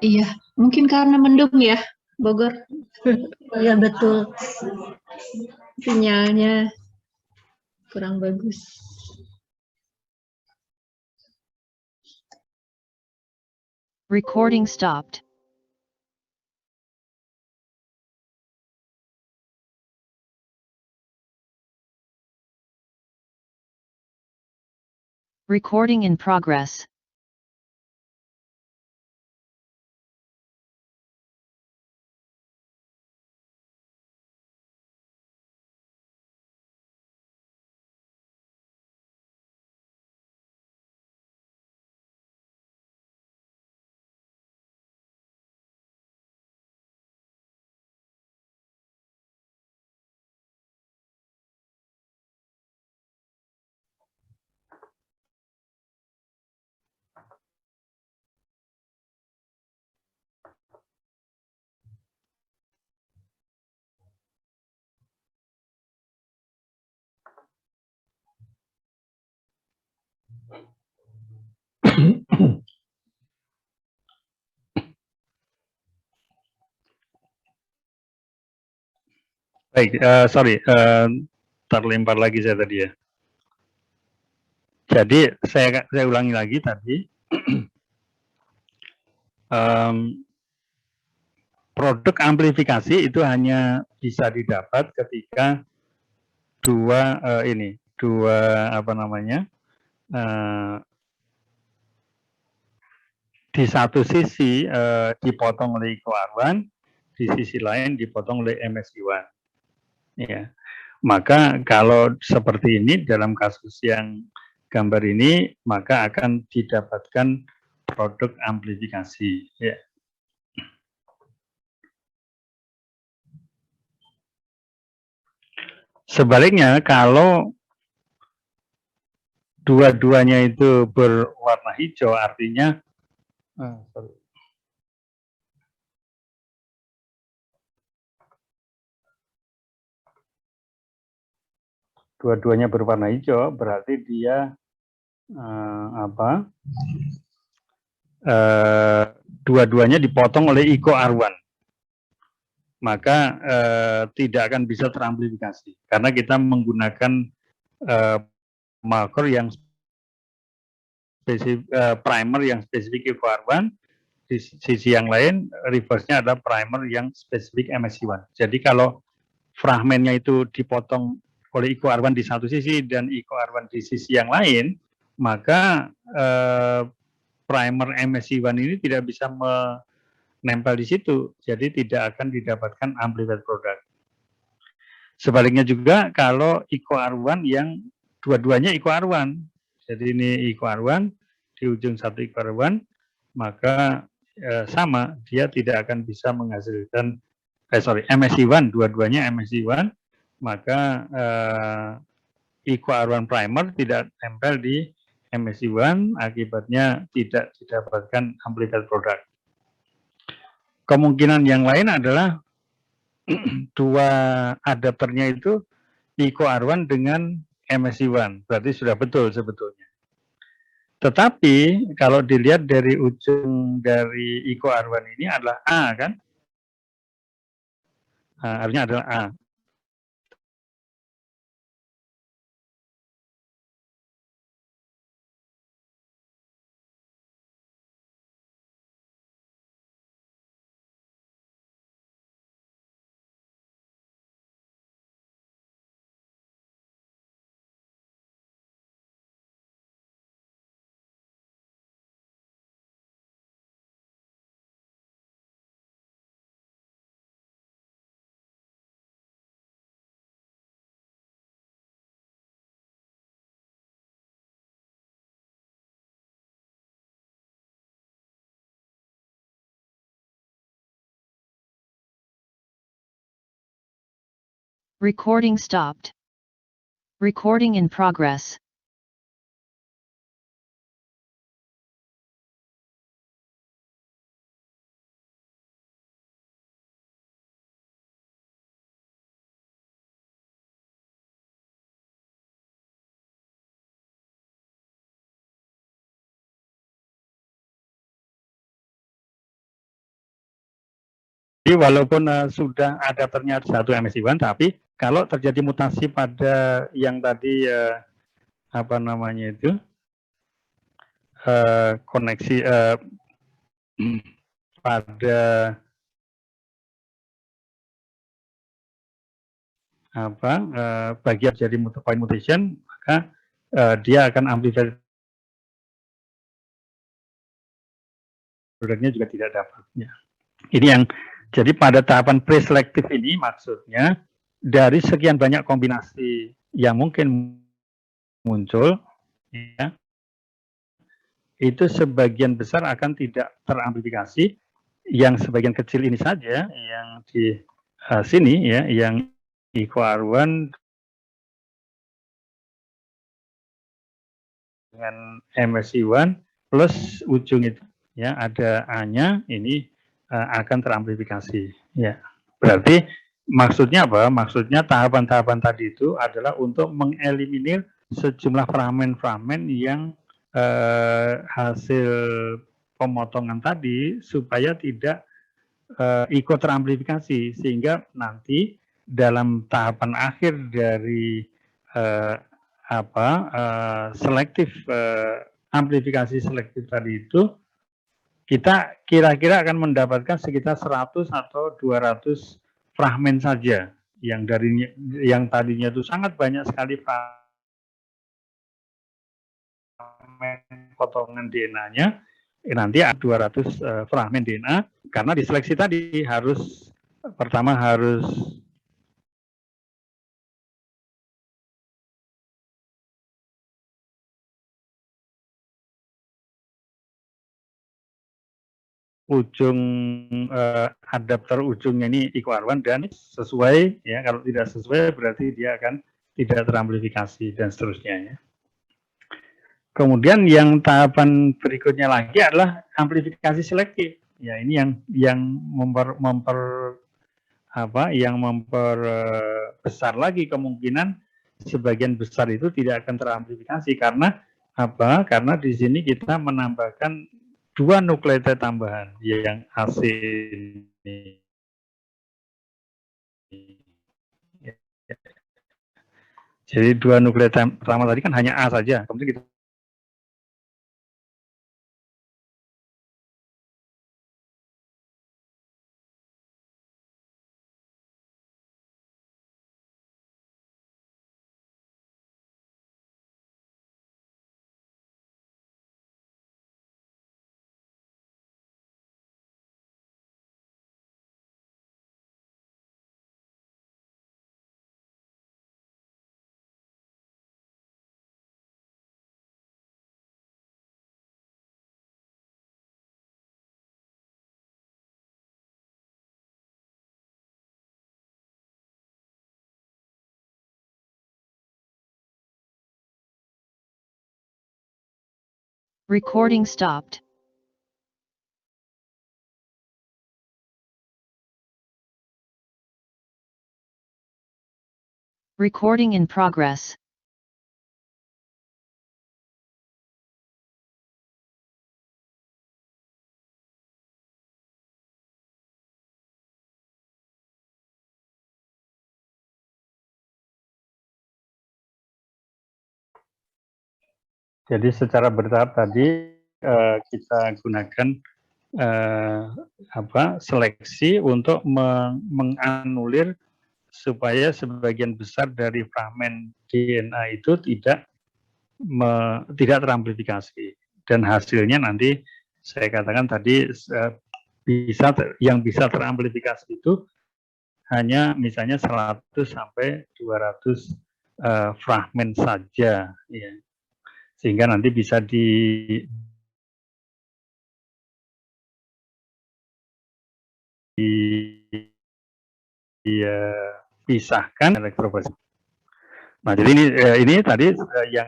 Iya, mungkin karena mendung ya, Bogor. Iya betul. Sinyalnya kurang bagus. Recording stopped. Recording in progress. baik. Sorry, terlempar lagi saya tadi ya. Jadi saya ulangi lagi tadi. Produk amplifikasi itu hanya bisa didapat ketika dua apa namanya, di satu sisi dipotong oleh IQ-R1, di sisi lain dipotong oleh MSI1. Ya. Maka kalau seperti ini dalam kasus yang gambar ini, maka akan didapatkan produk amplifikasi. Ya. Sebaliknya, kalau dua-duanya itu berwarna hijau, artinya dua-duanya berwarna hijau, berarti dia dua-duanya dipotong oleh Iko R1. Maka tidak akan bisa teramplifikasi karena kita menggunakan marker yang spesifik, primer yang spesifik Iko R1. Di sisi yang lain, reverse-nya adalah primer yang spesifik MSC1. Jadi kalau fragmennya itu dipotong oleh Iko R1 di satu sisi dan Iko R1 di sisi yang lain, maka primer MSC1 ini tidak bisa menempel di situ, jadi tidak akan didapatkan amplified product. Sebaliknya juga kalau Iko R1 yang dua-duanya Iko R1, jadi ini Iko R1, di ujung satu Iko R1, maka sama, dia tidak akan bisa menghasilkan MSC1, dua-duanya MSC1, maka Iko R1 primer tidak tempel di MSC1, akibatnya tidak didapatkan amplified product. Kemungkinan yang lain adalah dua adapternya itu Iko R1 dengan MSC1, berarti sudah betul sebetulnya. Tetapi kalau dilihat dari ujung dari Iko R1 ini adalah A, kan? Artinya adalah A. Recording stopped. Recording in progress. Jadi walaupun sudah ada ternyata satu MSC1, tapi kalau terjadi mutasi pada yang tadi apa namanya itu koneksi pada bagian jadi point mutation, maka dia akan amplified produknya juga tidak dapat. Ya. Ini yang jadi pada tahapan preselektif ini maksudnya dari sekian banyak kombinasi yang mungkin muncul, ya, itu sebagian besar akan tidak teramplifikasi. Yang sebagian kecil ini saja yang di sini, ya, yang Iko R1 dengan MSC1 plus ujung itu, ya, ada A-nya, ini akan teramplifikasi. Ya, berarti maksudnya apa? Maksudnya tahapan-tahapan tadi itu adalah untuk mengeliminir sejumlah fragmen-fragmen yang hasil pemotongan tadi supaya tidak ikut teramplifikasi, sehingga nanti dalam tahapan akhir dari selektif amplifikasi selektif tadi itu, kita kira-kira akan mendapatkan sekitar 100 atau 200 fragmen saja yang dari yang tadinya itu sangat banyak sekali fragmen potongan DNA-nya, nanti ada 200 fragmen DNA, karena diseleksi tadi harus pertama harus ujung adapter ujungnya ini equal 1 dan sesuai, ya. Kalau tidak sesuai berarti dia akan tidak teramplifikasi dan seterusnya, ya. Kemudian yang tahapan berikutnya lagi adalah amplifikasi selektif. Ya, ini yang memperbesar lagi kemungkinan sebagian besar itu tidak akan teramplifikasi karena apa? Karena di sini kita menambahkan 2 nukleotida tambahan yang AC ini. Jadi 2 nukleotida pertama tadi kan hanya A saja, kemudian kita Recording stopped. Recording in progress. jadi secara bertahap tadi kita gunakan seleksi untuk menganulir supaya sebagian besar dari fragmen DNA itu tidak teramplifikasi dan hasilnya nanti saya katakan tadi yang bisa teramplifikasi itu hanya misalnya 100 sampai 200 fragmen saja, ya. Sehingga nanti bisa dipisahkan elektroforesi. Nah, jadi ini tadi yang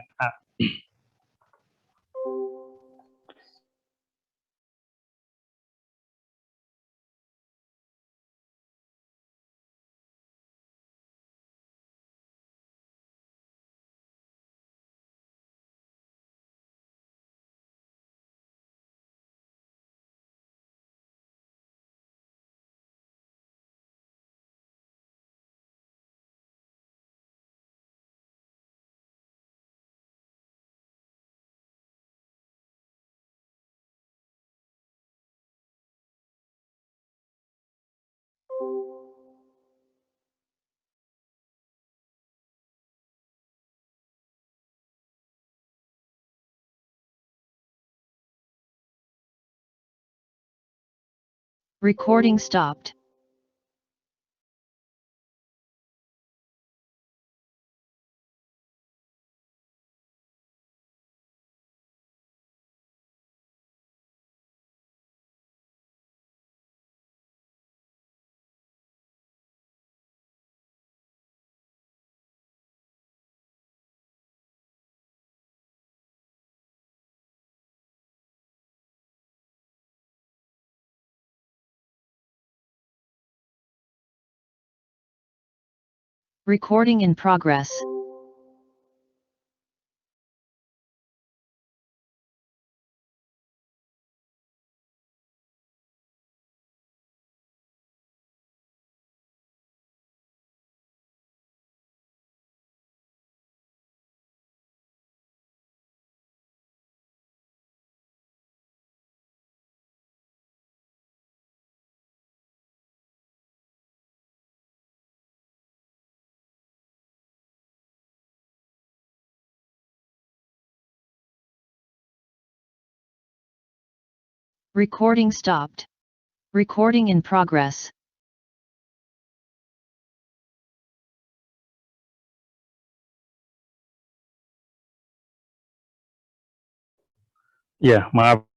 Recording stopped. Recording in progress. Recording stopped. Recording in progress. ya maaf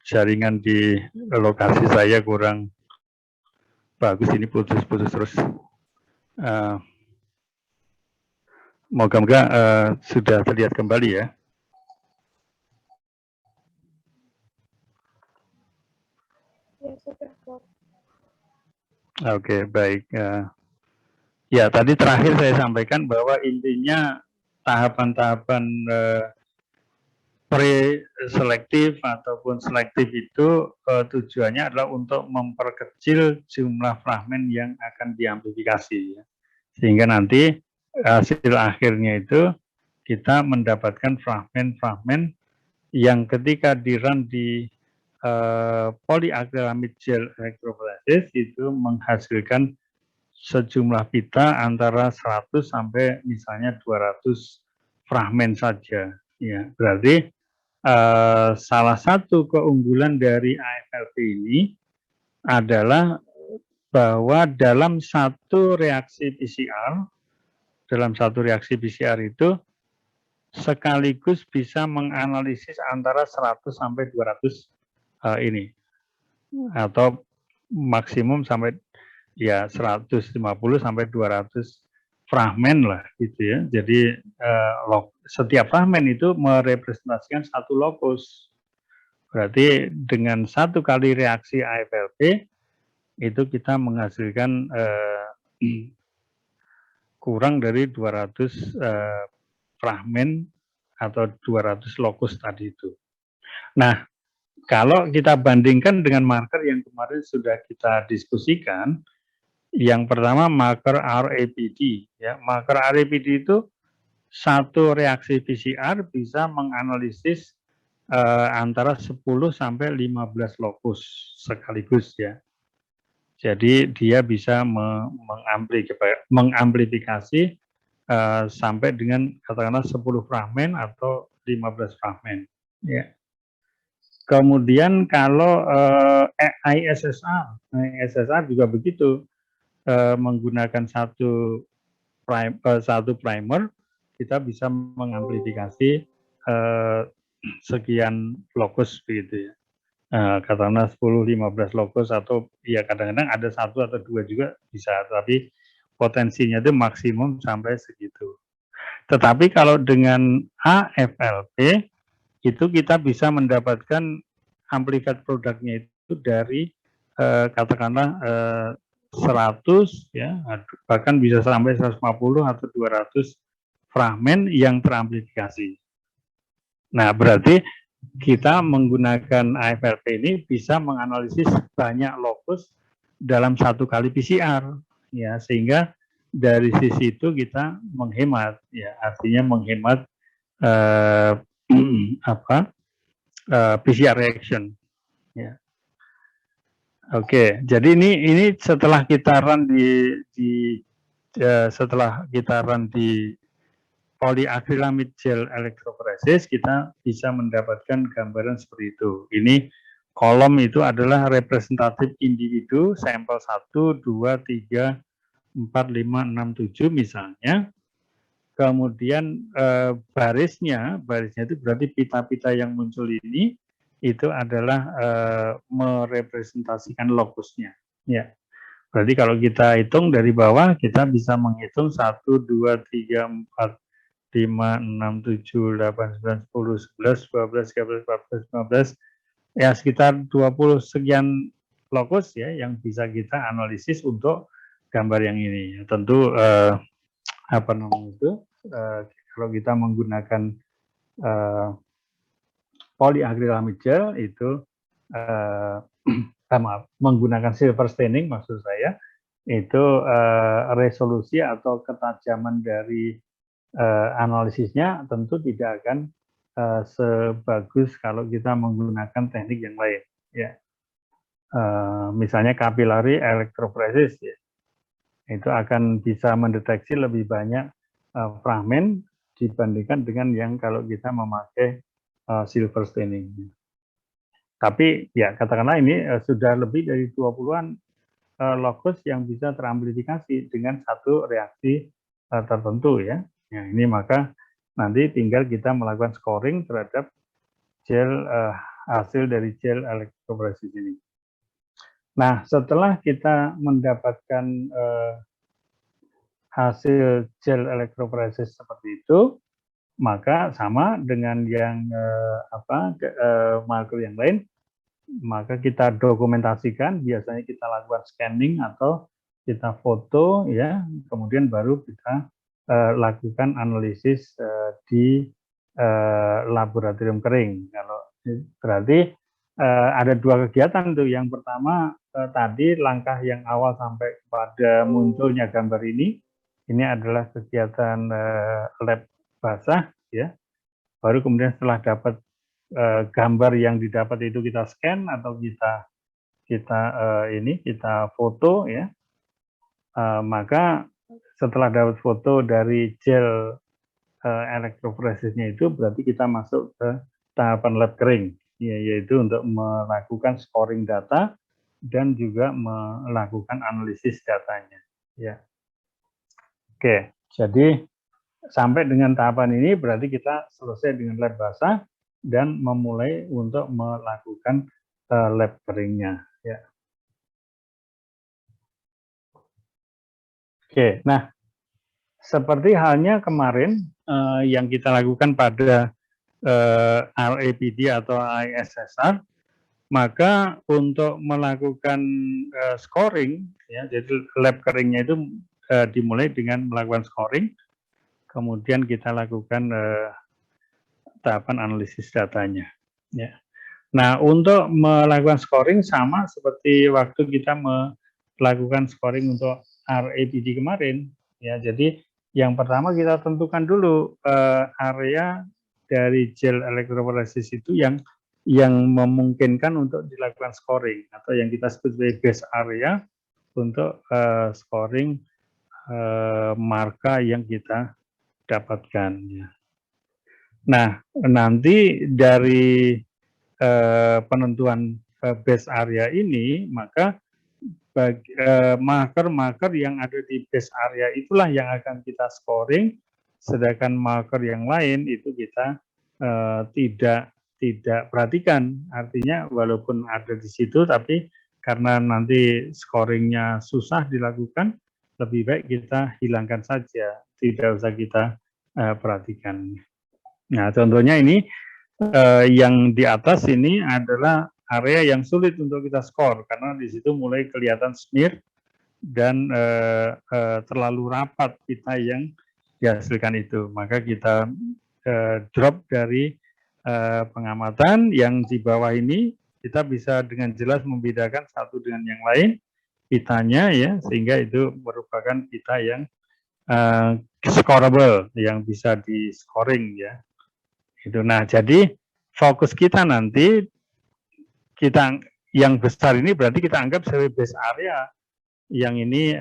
jaringan di lokasi saya kurang bagus, ini putus-putus terus. Moga-moga sudah terlihat kembali ya. Oke, baik. Ya, tadi terakhir saya sampaikan bahwa intinya tahapan-tahapan pre-selektif ataupun selektif itu tujuannya adalah untuk memperkecil jumlah fragmen yang akan diamplifikasi, ya. Sehingga nanti hasil akhirnya itu kita mendapatkan fragmen-fragmen yang ketika di-run di polyacrylamide gel electrophoresis itu menghasilkan sejumlah pita antara 100 sampai misalnya 200 fragmen saja, ya. Berarti salah satu keunggulan dari AFLP ini adalah bahwa dalam satu reaksi PCR itu sekaligus bisa menganalisis antara 100 sampai 200 ini, atau maksimum sampai ya 150 sampai 200 fragmen lah gitu ya. Jadi setiap fragmen itu merepresentasikan satu lokus. Berarti dengan satu kali reaksi AFLP itu kita menghasilkan kurang dari 200 fragmen atau 200 lokus tadi itu. Nah, kalau kita bandingkan dengan marker yang kemarin sudah kita diskusikan, yang pertama marker RAPD, ya. Marker RAPD itu satu reaksi PCR bisa menganalisis antara 10 sampai 15 lokus sekaligus, ya. Jadi dia bisa mengamplifikasi sampai dengan katakanlah 10 fragmen atau 15 fragmen, ya. Kemudian kalau ISSR juga begitu, menggunakan satu primer kita bisa mengamplifikasi sekian lokus begitu ya. Katakanlah 10-15 lokus, atau ya kadang-kadang ada satu atau dua juga bisa, tapi potensinya itu maksimum sampai segitu. Tetapi kalau dengan AFLP itu kita bisa mendapatkan amplified produknya itu dari katakanlah 100 ya, bahkan bisa sampai 150 atau 200 fragmen yang teramplifikasi. Nah, berarti kita menggunakan AFLP ini bisa menganalisis banyak lokus dalam satu kali PCR, ya, sehingga dari sisi itu kita menghemat, ya, artinya menghemat PCR reaction, ya. Oke, jadi ini setelah kita run di polyacrylamide gel electrophoresis, kita bisa mendapatkan gambaran seperti itu. Ini kolom itu adalah representatif individu sampel 1, 2, 3, 4, 5, 6, 7 misalnya. Kemudian barisnya itu berarti pita-pita yang muncul ini itu adalah merepresentasikan lokusnya, ya. Berarti kalau kita hitung dari bawah, kita bisa menghitung 1, 2, 3, 4, 5, 6, 7, 8, 9, 10, 11, 12, 13, 14, 15, ya sekitar 20 sekian lokus ya yang bisa kita analisis untuk gambar yang ini. Tentu kalau kita menggunakan polyacrylamide gel itu menggunakan silver staining, maksud saya itu resolusi atau ketajaman dari analisisnya tentu tidak akan sebagus kalau kita menggunakan teknik yang lain, ya. Misalnya capillary electrophoresis, ya, itu akan bisa mendeteksi lebih banyak fragmen dibandingkan dengan yang kalau kita memakai silver staining. Tapi ya katakanlah ini sudah lebih dari 20-an lokus yang bisa teramplifikasi dengan satu reaksi tertentu, ya. Ya, ini maka nanti tinggal kita melakukan scoring terhadap hasil dari gel elektroforesis ini. Nah, setelah kita mendapatkan hasil gel elektroforesis seperti itu, maka sama dengan yang marker yang lain, maka kita dokumentasikan. Biasanya kita lakukan scanning atau kita foto, ya, kemudian baru kita lakukan analisis di laboratorium kering. Kalau berarti ada dua kegiatan tuh. Yang pertama tadi langkah yang awal sampai pada munculnya gambar ini adalah kegiatan lab basah, ya. Baru kemudian setelah dapat gambar yang didapat itu kita scan atau kita foto, ya. Maka setelah dapat foto dari gel elektroforesisnya itu berarti kita masuk ke tahapan lab kering, ya, yaitu untuk melakukan scoring data dan juga melakukan analisis datanya, ya. Oke, jadi sampai dengan tahapan ini berarti kita selesai dengan lab basah dan memulai untuk melakukan lab keringnya, ya. Oke, nah seperti halnya kemarin yang kita lakukan pada RAPD atau ISSR, maka untuk melakukan scoring, ya, jadi lab keringnya itu dimulai dengan melakukan scoring, kemudian kita lakukan tahapan analisis datanya, ya. Nah, untuk melakukan scoring sama seperti waktu kita melakukan scoring untuk RAPD kemarin, ya. Jadi yang pertama kita tentukan dulu area dari gel elektroforesis itu yang memungkinkan untuk dilakukan scoring atau yang kita sebut sebagai base area untuk scoring marka yang kita dapatkan, ya. Nah, nanti dari penentuan base area ini, maka marker-marker yang ada di base area itulah yang akan kita scoring, sedangkan marker yang lain itu kita tidak perhatikan. Artinya walaupun ada di situ, tapi karena nanti scoringnya susah dilakukan, lebih baik kita hilangkan saja, tidak usah kita perhatikan. Nah, contohnya ini yang di atas ini adalah area yang sulit untuk kita skor karena di situ mulai kelihatan smear dan terlalu rapat pita yang dihasilkan itu. Maka kita drop dari pengamatan. Yang di bawah ini kita bisa dengan jelas membedakan satu dengan yang lain pitanya, ya, sehingga itu merupakan pita yang scorable, yang bisa di scoring, ya. Itu. Nah, jadi fokus kita nanti yang besar ini berarti kita anggap sebagai base area, yang ini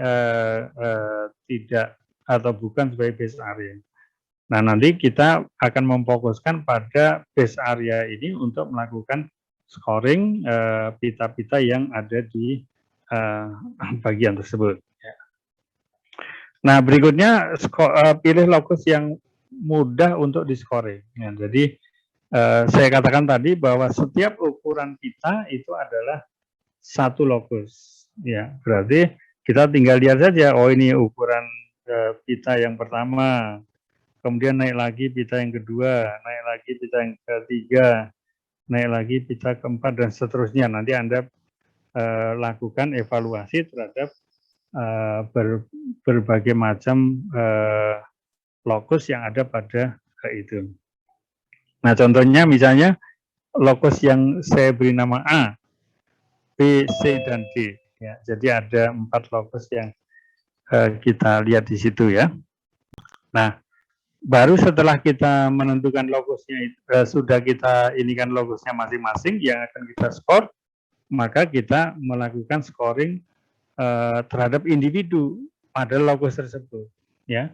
tidak atau bukan sebagai base area. Nah, nanti kita akan memfokuskan pada base area ini untuk melakukan scoring pita-pita yang ada di bagian tersebut. Nah, berikutnya pilih lokus yang mudah untuk di-scoring. Ya, jadi saya katakan tadi bahwa setiap ukuran pita itu adalah satu lokus. Ya, berarti kita tinggal lihat saja, oh ini ukuran pita yang pertama, kemudian naik lagi pita yang kedua, naik lagi pita yang ketiga, naik lagi pita keempat, dan seterusnya. Nanti Anda lakukan evaluasi terhadap berbagai macam lokus yang ada pada itu. Nah, contohnya misalnya lokus yang saya beri nama A, B, C, dan D. Ya, jadi ada 4 lokus yang kita lihat di situ, ya. Nah, baru setelah kita menentukan lokusnya, sudah kita inikan lokusnya masing-masing yang akan kita skor, maka kita melakukan scoring terhadap individu pada lokus tersebut, ya.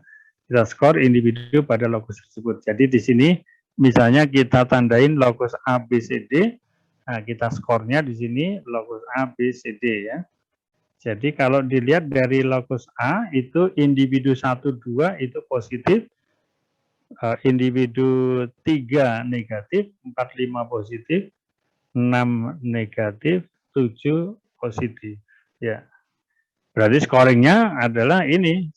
Kita skor individu pada lokus tersebut. Jadi di sini misalnya kita tandain lokus A, B, C, D. Nah, kita skornya di sini lokus A, B, C, D, ya. Jadi kalau dilihat dari lokus A itu individu 1, 2 itu positif, individu 3 negatif, 4, 5 positif, 6 negatif, 7 positif. Ya, berarti scoringnya adalah ini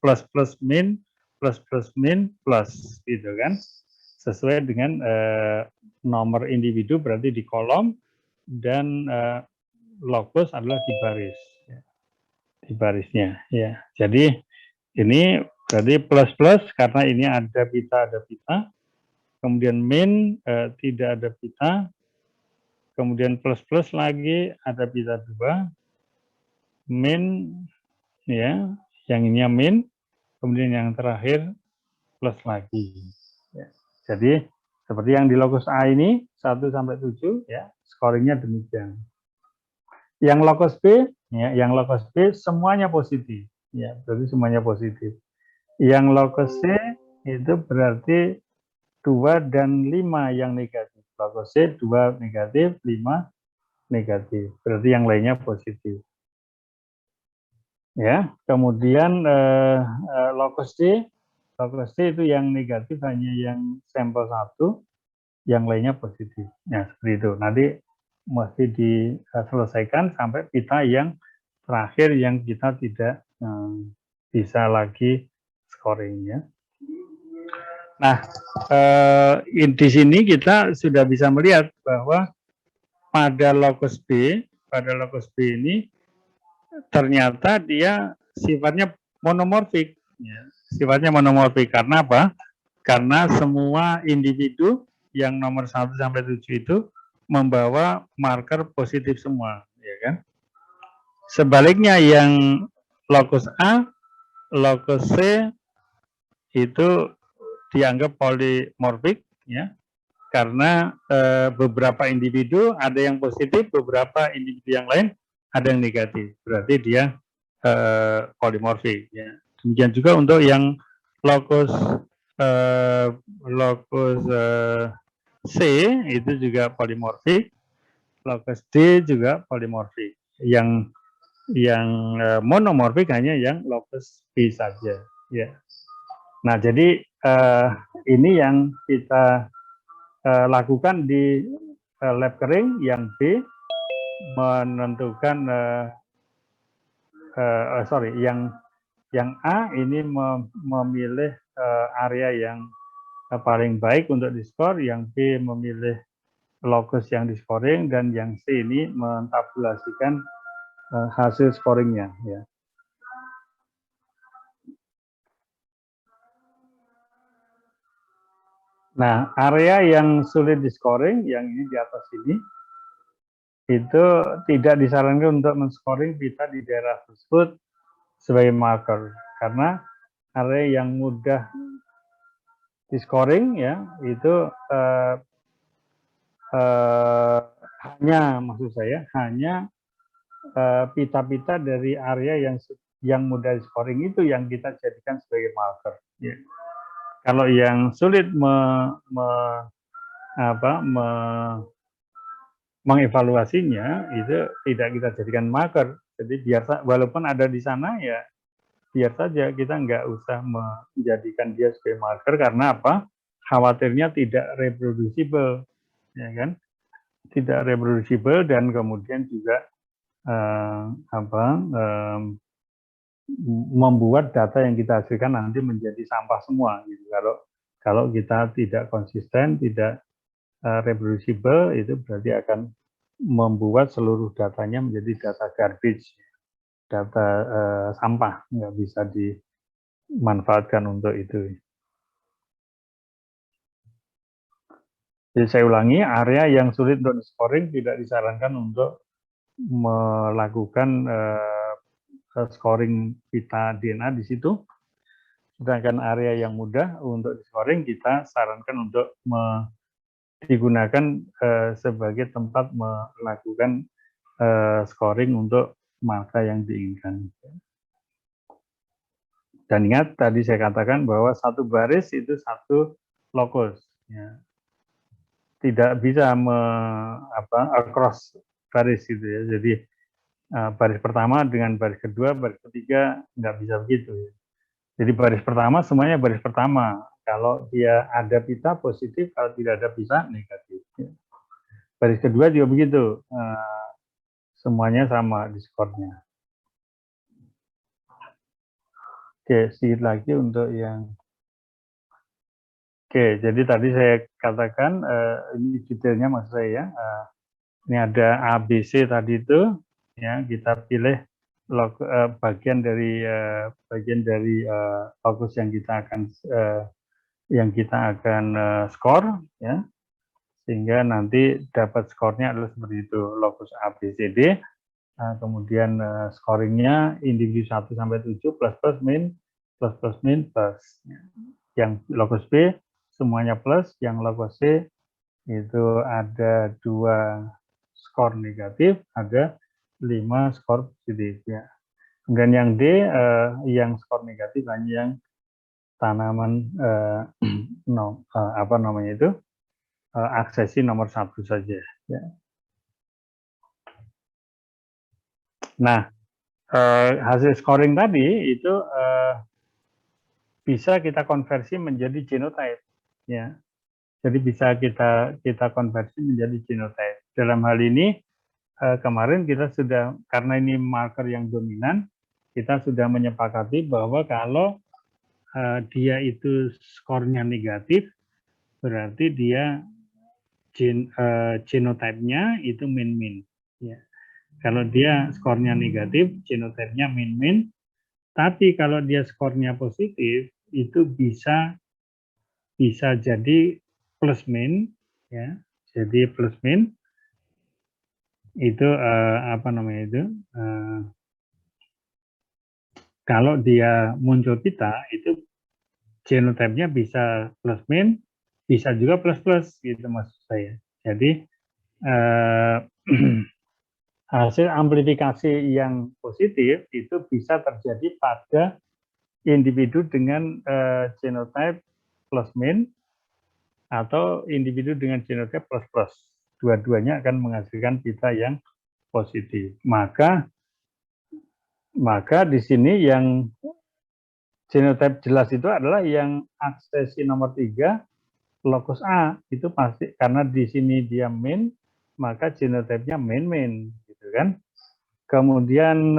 plus plus min plus plus min plus, gitu kan? Sesuai dengan nomor individu berarti di kolom dan locus adalah di baris, ya. Di barisnya. Ya, jadi ini berarti plus plus karena ini ada pita, kemudian min tidak ada pita, kemudian plus plus lagi ada pita 2, min ya, yang ininya min, kemudian yang terakhir plus lagi. Ya. Jadi seperti yang di locus A ini 1 sampai 7 ya, scoringnya demikian. Yang locus B, ya, yang locus B semuanya positif, ya, berarti semuanya positif. Yang locus C itu berarti 2 dan 5 yang negatif. Locus C 2 negatif, 5 negatif. Berarti yang lainnya positif. Ya, kemudian locus D itu yang negatif hanya yang sampel 1, yang lainnya positif. Ya, seperti itu. Nanti mesti diselesaikan sampai pita yang terakhir yang kita tidak bisa lagi scoring, ya. Nah, di sini kita sudah bisa melihat bahwa pada locus B ini ternyata dia sifatnya monomorfik. Ya, sifatnya monomorfik karena apa? Karena semua individu yang nomor 1 sampai 7 itu membawa marker positif semua, ya kan? Sebaliknya yang locus A, locus C itu dianggap polimorfik, ya, karena beberapa individu ada yang positif, beberapa individu yang lain ada yang negatif. Berarti dia polimorfik. Ya. Demikian juga untuk yang locus C itu juga polimorfik, locus D juga polimorfik. Yang monomorfik hanya yang locus B saja. Ya. Nah, jadi ini yang kita lakukan di lab kering. Yang B menentukan yang A ini memilih area yang paling baik untuk diskor, yang B memilih locus yang diskoring, dan yang C ini mentabulasikan hasil scoringnya, ya. Nah, area yang sulit di-scoring, yang ini di atas ini, itu tidak disarankan untuk men-scoring pita di daerah tersebut sebagai marker. Karena area yang mudah di-scoring, ya, itu hanya pita-pita dari area yang mudah di-scoring itu yang kita jadikan sebagai marker. Ya. Kalau yang sulit mengevaluasinya itu tidak kita jadikan marker. Jadi walaupun ada di sana, ya biar saja, kita nggak usah menjadikan dia sebagai marker. Karena apa? Khawatirnya tidak reproducible, ya kan? Tidak reproducible, dan kemudian juga membuat data yang kita hasilkan nanti menjadi sampah semua, gitu. Kalau kita tidak konsisten, tidak reproducible, itu berarti akan membuat seluruh datanya menjadi data garbage, data sampah, nggak bisa dimanfaatkan untuk itu. Jadi saya ulangi, area yang sulit untuk scoring tidak disarankan untuk melakukan scoring pita DNA di situ. Sedangkan area yang mudah untuk scoring kita sarankan untuk digunakan sebagai tempat melakukan scoring untuk marka yang diinginkan. Dan ingat tadi saya katakan bahwa satu baris itu satu locus. Ya. Tidak bisa across baris gitu, ya. Jadi baris pertama dengan baris kedua, baris ketiga nggak bisa begitu. Jadi baris pertama semuanya baris pertama, Kalau dia ada pita positif, kalau tidak ada pita negatif. Baris kedua juga begitu, semuanya sama di skornya. Oke, sedikit lagi untuk yang Oke, jadi tadi saya katakan ini detailnya maksud saya ya. Ini ada ABC tadi itu, ya kita pilih bagian dari lokus yang kita akan skor, ya, sehingga nanti dapat skornya adalah seperti itu, lokus ABCD. Kemudian scoringnya individu 1 sampai 7 plus plus min plus plus min plus. Yang lokus B semuanya plus, yang lokus C itu ada 2 skor negatif, ada 5 skor positif ya. Kemudian yang D yang skor negatif hanya yang tanaman aksesi nomor 1 saja ya. Nah, hasil scoring tadi itu bisa kita konversi menjadi genotype ya. Jadi bisa kita konversi menjadi genotype. Dalam hal ini kemarin kita sudah, karena ini marker yang dominan, kita sudah menyepakati bahwa kalau dia itu skornya negatif, berarti dia genotype-nya itu min-min. Ya. Kalau dia skornya negatif, genotype-nya min-min. Tapi kalau dia skornya positif, itu bisa jadi plus min, ya. Jadi plus min itu kalau dia muncul pita itu genotype-nya bisa plus min, bisa juga plus plus gitu maksud saya. Jadi hasil amplifikasi yang positif itu bisa terjadi pada individu dengan genotype plus min atau individu dengan genotype plus plus. Dua-duanya akan menghasilkan pita yang positif. Maka di sini yang genotype jelas itu adalah yang aksesi nomor 3 lokus A, itu pasti karena di sini dia min, maka genotype-nya min gitu kan. Kemudian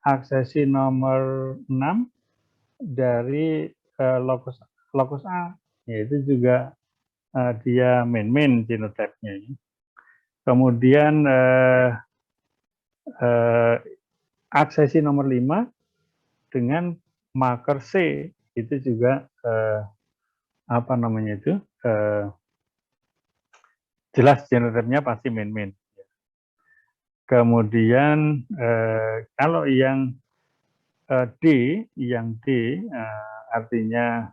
aksesi nomor 6 dari lokus A, yaitu juga dia min genotype-nya. Kemudian aksesi nomor 5 dengan marker C itu juga jelas genotype-nya pasti min. Kemudian kalau yang D artinya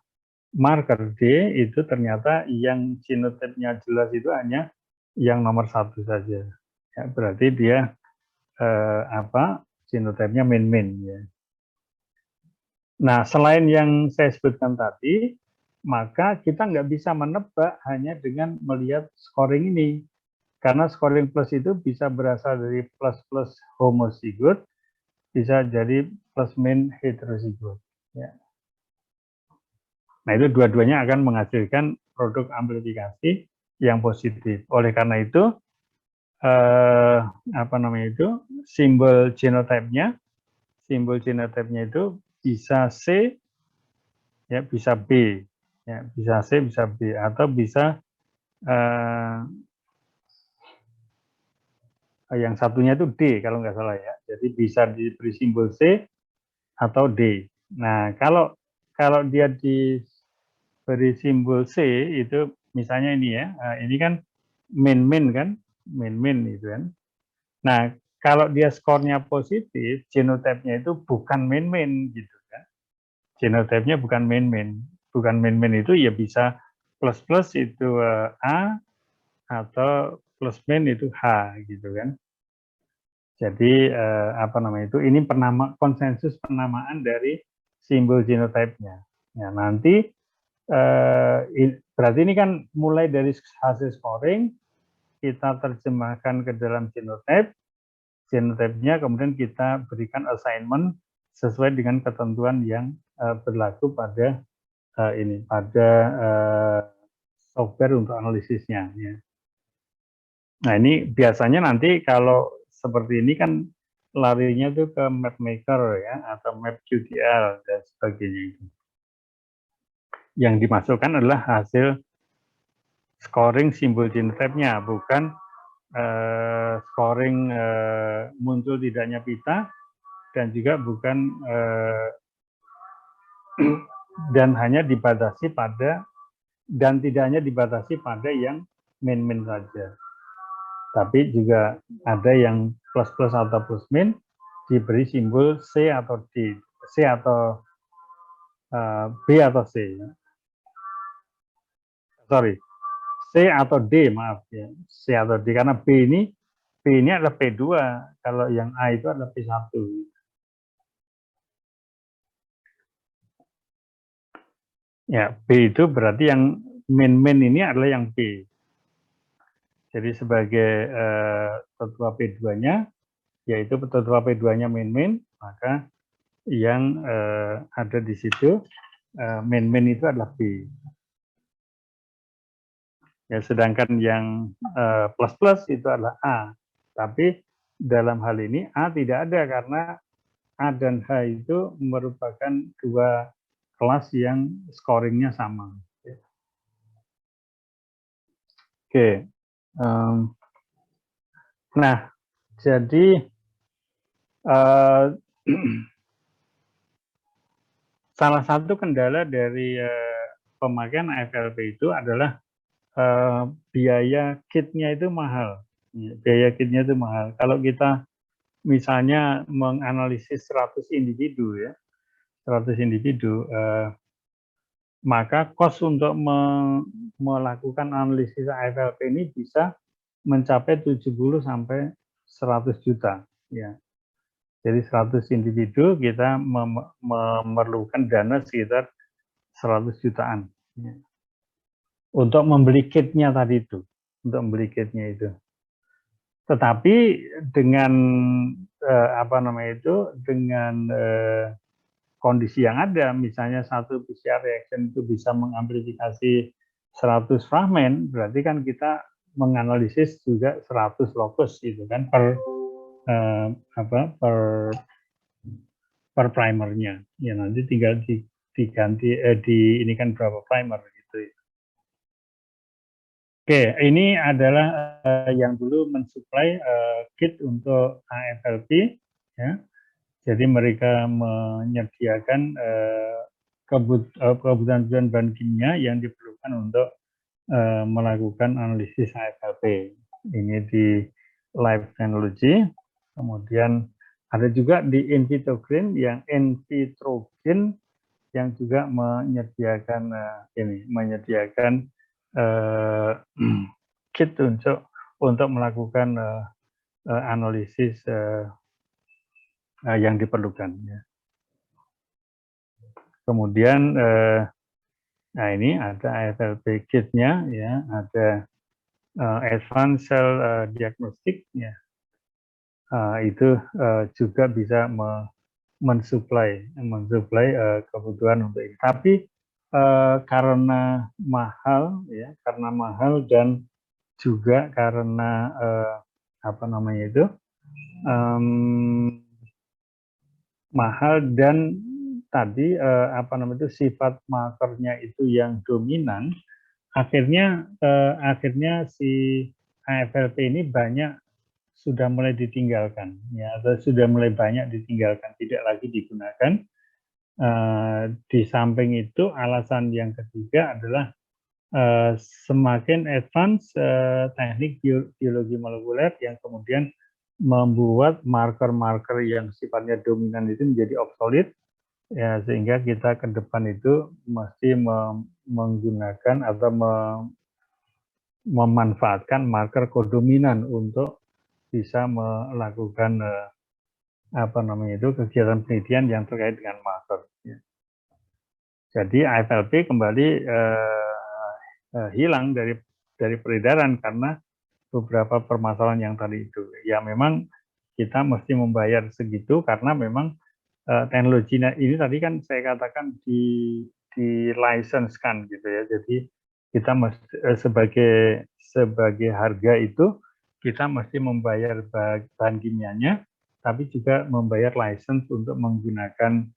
marker D itu ternyata yang genotype-nya jelas itu hanya yang nomor 1 saja. Ya, berarti dia genotype-nya min ya. Nah, selain yang saya sebutkan tadi, maka kita nggak bisa menebak hanya dengan melihat scoring ini. Karena scoring plus itu bisa berasal dari plus homozigot, bisa jadi plus min heterozigot. Ya. Nah, itu dua-duanya akan menghasilkan produk amplifikasi yang positif. Oleh karena itu, simbol genotype-nya itu bisa C, ya bisa B, ya bisa C, bisa B, atau bisa yang satunya itu D kalau nggak salah ya. Jadi bisa diberi simbol C atau D. Nah, kalau dia diberi simbol C itu misalnya ini ya, ini kan min kan, min itu kan. Nah, kalau dia skornya positif, genotype-nya itu bukan min gitu kan. Genotype-nya bukan min. Bukan min itu ya bisa plus itu A atau plus min itu H gitu kan. Jadi ini konsensus penamaan dari simbol genotype-nya. Ya, nanti berarti ini kan mulai dari hasil scoring kita terjemahkan ke dalam genotype-nya kemudian kita berikan assignment sesuai dengan ketentuan yang berlaku pada software untuk analisisnya. Ya. Nah ini biasanya nanti kalau seperti ini kan larinya tuh ke mapmaker ya atau mapqdl dan sebagainya itu. Yang dimasukkan adalah hasil scoring simbol genotype-nya, bukan scoring muncul tidaknya pita dan juga bukan dan hanya dibatasi pada dan tidak hanya dibatasi pada yang min saja. Tapi juga ada yang plus atau plus min diberi simbol C atau D, C atau B atau C. Sorry, C atau D, maaf ya. C atau D karena B ini adalah P2, kalau yang A itu adalah P1. Ya, B itu berarti yang min ini adalah yang B. Jadi sebagai tetua P2-nya, yaitu tetua P2-nya min, maka yang ada di situ min itu adalah B. Ya, sedangkan yang plus itu adalah A. Tapi dalam hal ini A tidak ada karena A dan H itu merupakan dua kelas yang scoringnya sama. Oke. Nah, jadi salah satu kendala dari pemakaian AFLP itu adalah biaya kitnya itu mahal. Biaya kitnya itu mahal. Kalau kita misalnya menganalisis 100 individu ya, 100 individu, maka kos untuk melakukan analisis AFLP ini bisa mencapai 70 sampai 100 juta ya. Jadi 100 individu kita memerlukan dana sekitar 100 jutaan ya. Untuk membeli kitnya tadi itu, untuk membeli kitnya itu. Tetapi dengan dengan kondisi yang ada, misalnya satu PCR reaction itu bisa mengamplifikasi 100 fragmen, berarti kan kita menganalisis juga 100 lokus gitu kan per primernya. Ya nanti tinggal diganti ini kan berapa primer gitu. Oke, ini adalah yang dulu mensuplai kit untuk AFLP ya. Jadi mereka menyediakan kebutuhan bahan kimia yang diperlukan untuk melakukan analisis AFLP. Ini di Life Technology. Kemudian ada juga di Invitogreen yang Invitrogeen yang juga menyediakan kit untuk melakukan analisis yang diperlukan. Ya. Kemudian, nah ini ada AFLP kitnya, ya, ada Advanced Cell Diagnostic, ya, itu juga bisa mensuplai kebutuhan untuk ini. Tapi karena mahal, ya, dan juga karena mahal dan tadi sifat markernya itu yang dominan, akhirnya si AFLP ini sudah mulai ditinggalkan, ya, atau sudah mulai banyak ditinggalkan, tidak lagi digunakan. Di samping itu, alasan yang ketiga adalah semakin advance teknik biologi molekuler yang kemudian membuat marker-marker yang sifatnya dominan itu menjadi obsolet, ya, sehingga kita ke depan itu mesti menggunakan atau memanfaatkan marker kodominan untuk bisa melakukan kegiatan penelitian yang terkait dengan marker. Ya. Jadi AFLP kembali hilang dari peredaran karena beberapa permasalahan yang tadi itu. Ya memang kita mesti membayar segitu karena memang teknologi ini tadi kan saya katakan dilicensekan gitu ya. Jadi kita mesti sebagai harga itu kita mesti membayar bahan kimianya, tapi juga membayar license untuk menggunakan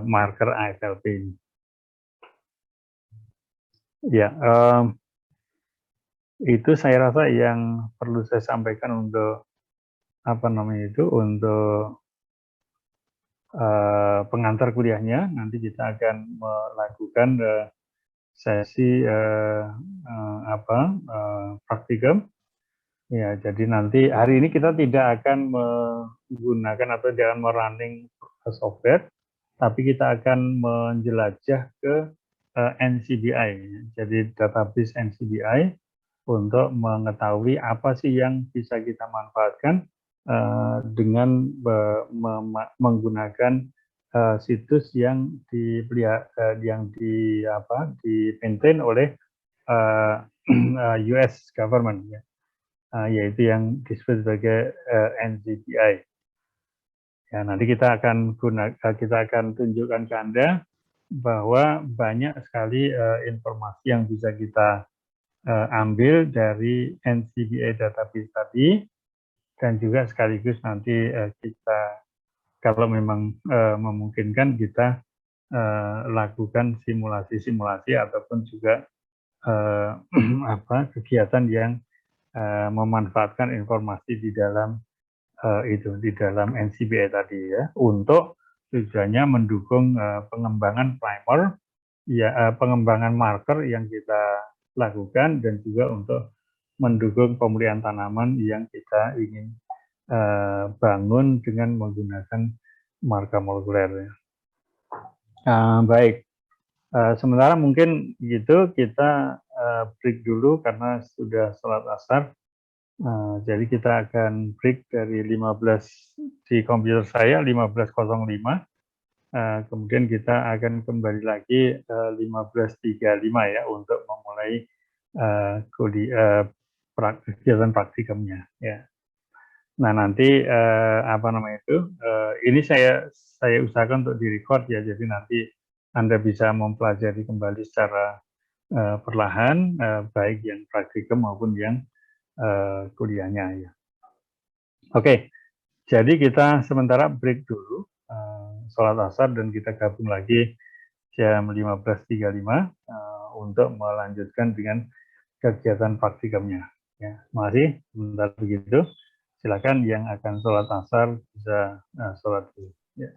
marker AFLP ini. Ya, itu saya rasa yang perlu saya sampaikan untuk untuk pengantar kuliahnya. Nanti kita akan melakukan sesi praktikum. Ya, jadi nanti hari ini kita tidak akan menggunakan atau jangan merunning software, tapi kita akan menjelajah ke NCBI. Jadi database NCBI untuk mengetahui apa sih yang bisa kita manfaatkan dengan menggunakan situs yang di-maintain oleh US government ya. Yaitu yang disebut sebagai NCBI. Ya, nanti kita akan tunjukkan ke Anda bahwa banyak sekali informasi yang bisa kita ambil dari NCBI database tadi, dan juga sekaligus nanti kita kalau memang memungkinkan kita lakukan simulasi-simulasi ataupun juga kegiatan yang memanfaatkan informasi di dalam di dalam NCBI tadi ya, untuk tujuannya mendukung pengembangan primer ya, pengembangan marker yang kita lakukan, dan juga untuk mendukung pemulihan tanaman yang kita ingin bangun dengan menggunakan marker molekuler. Baik, sementara mungkin gitu kita break dulu karena sudah sholat asar. Jadi kita akan break dari 15 di komputer saya 15.05. Kemudian kita akan kembali lagi 15.35 ya untuk memulai kegiatan praktikumnya ya. Nah, nanti ini saya usahakan untuk direcord ya, jadi nanti Anda bisa mempelajari kembali secara perlahan, baik yang praktikum maupun yang kuliahnya ya. Oke, jadi kita sementara break dulu sholat asar, dan kita gabung lagi jam 15.35 untuk melanjutkan dengan kegiatan praktikumnya. Ya, makasih. Sebentar begitu. Silakan yang akan sholat asar bisa sholat dulu. Ya.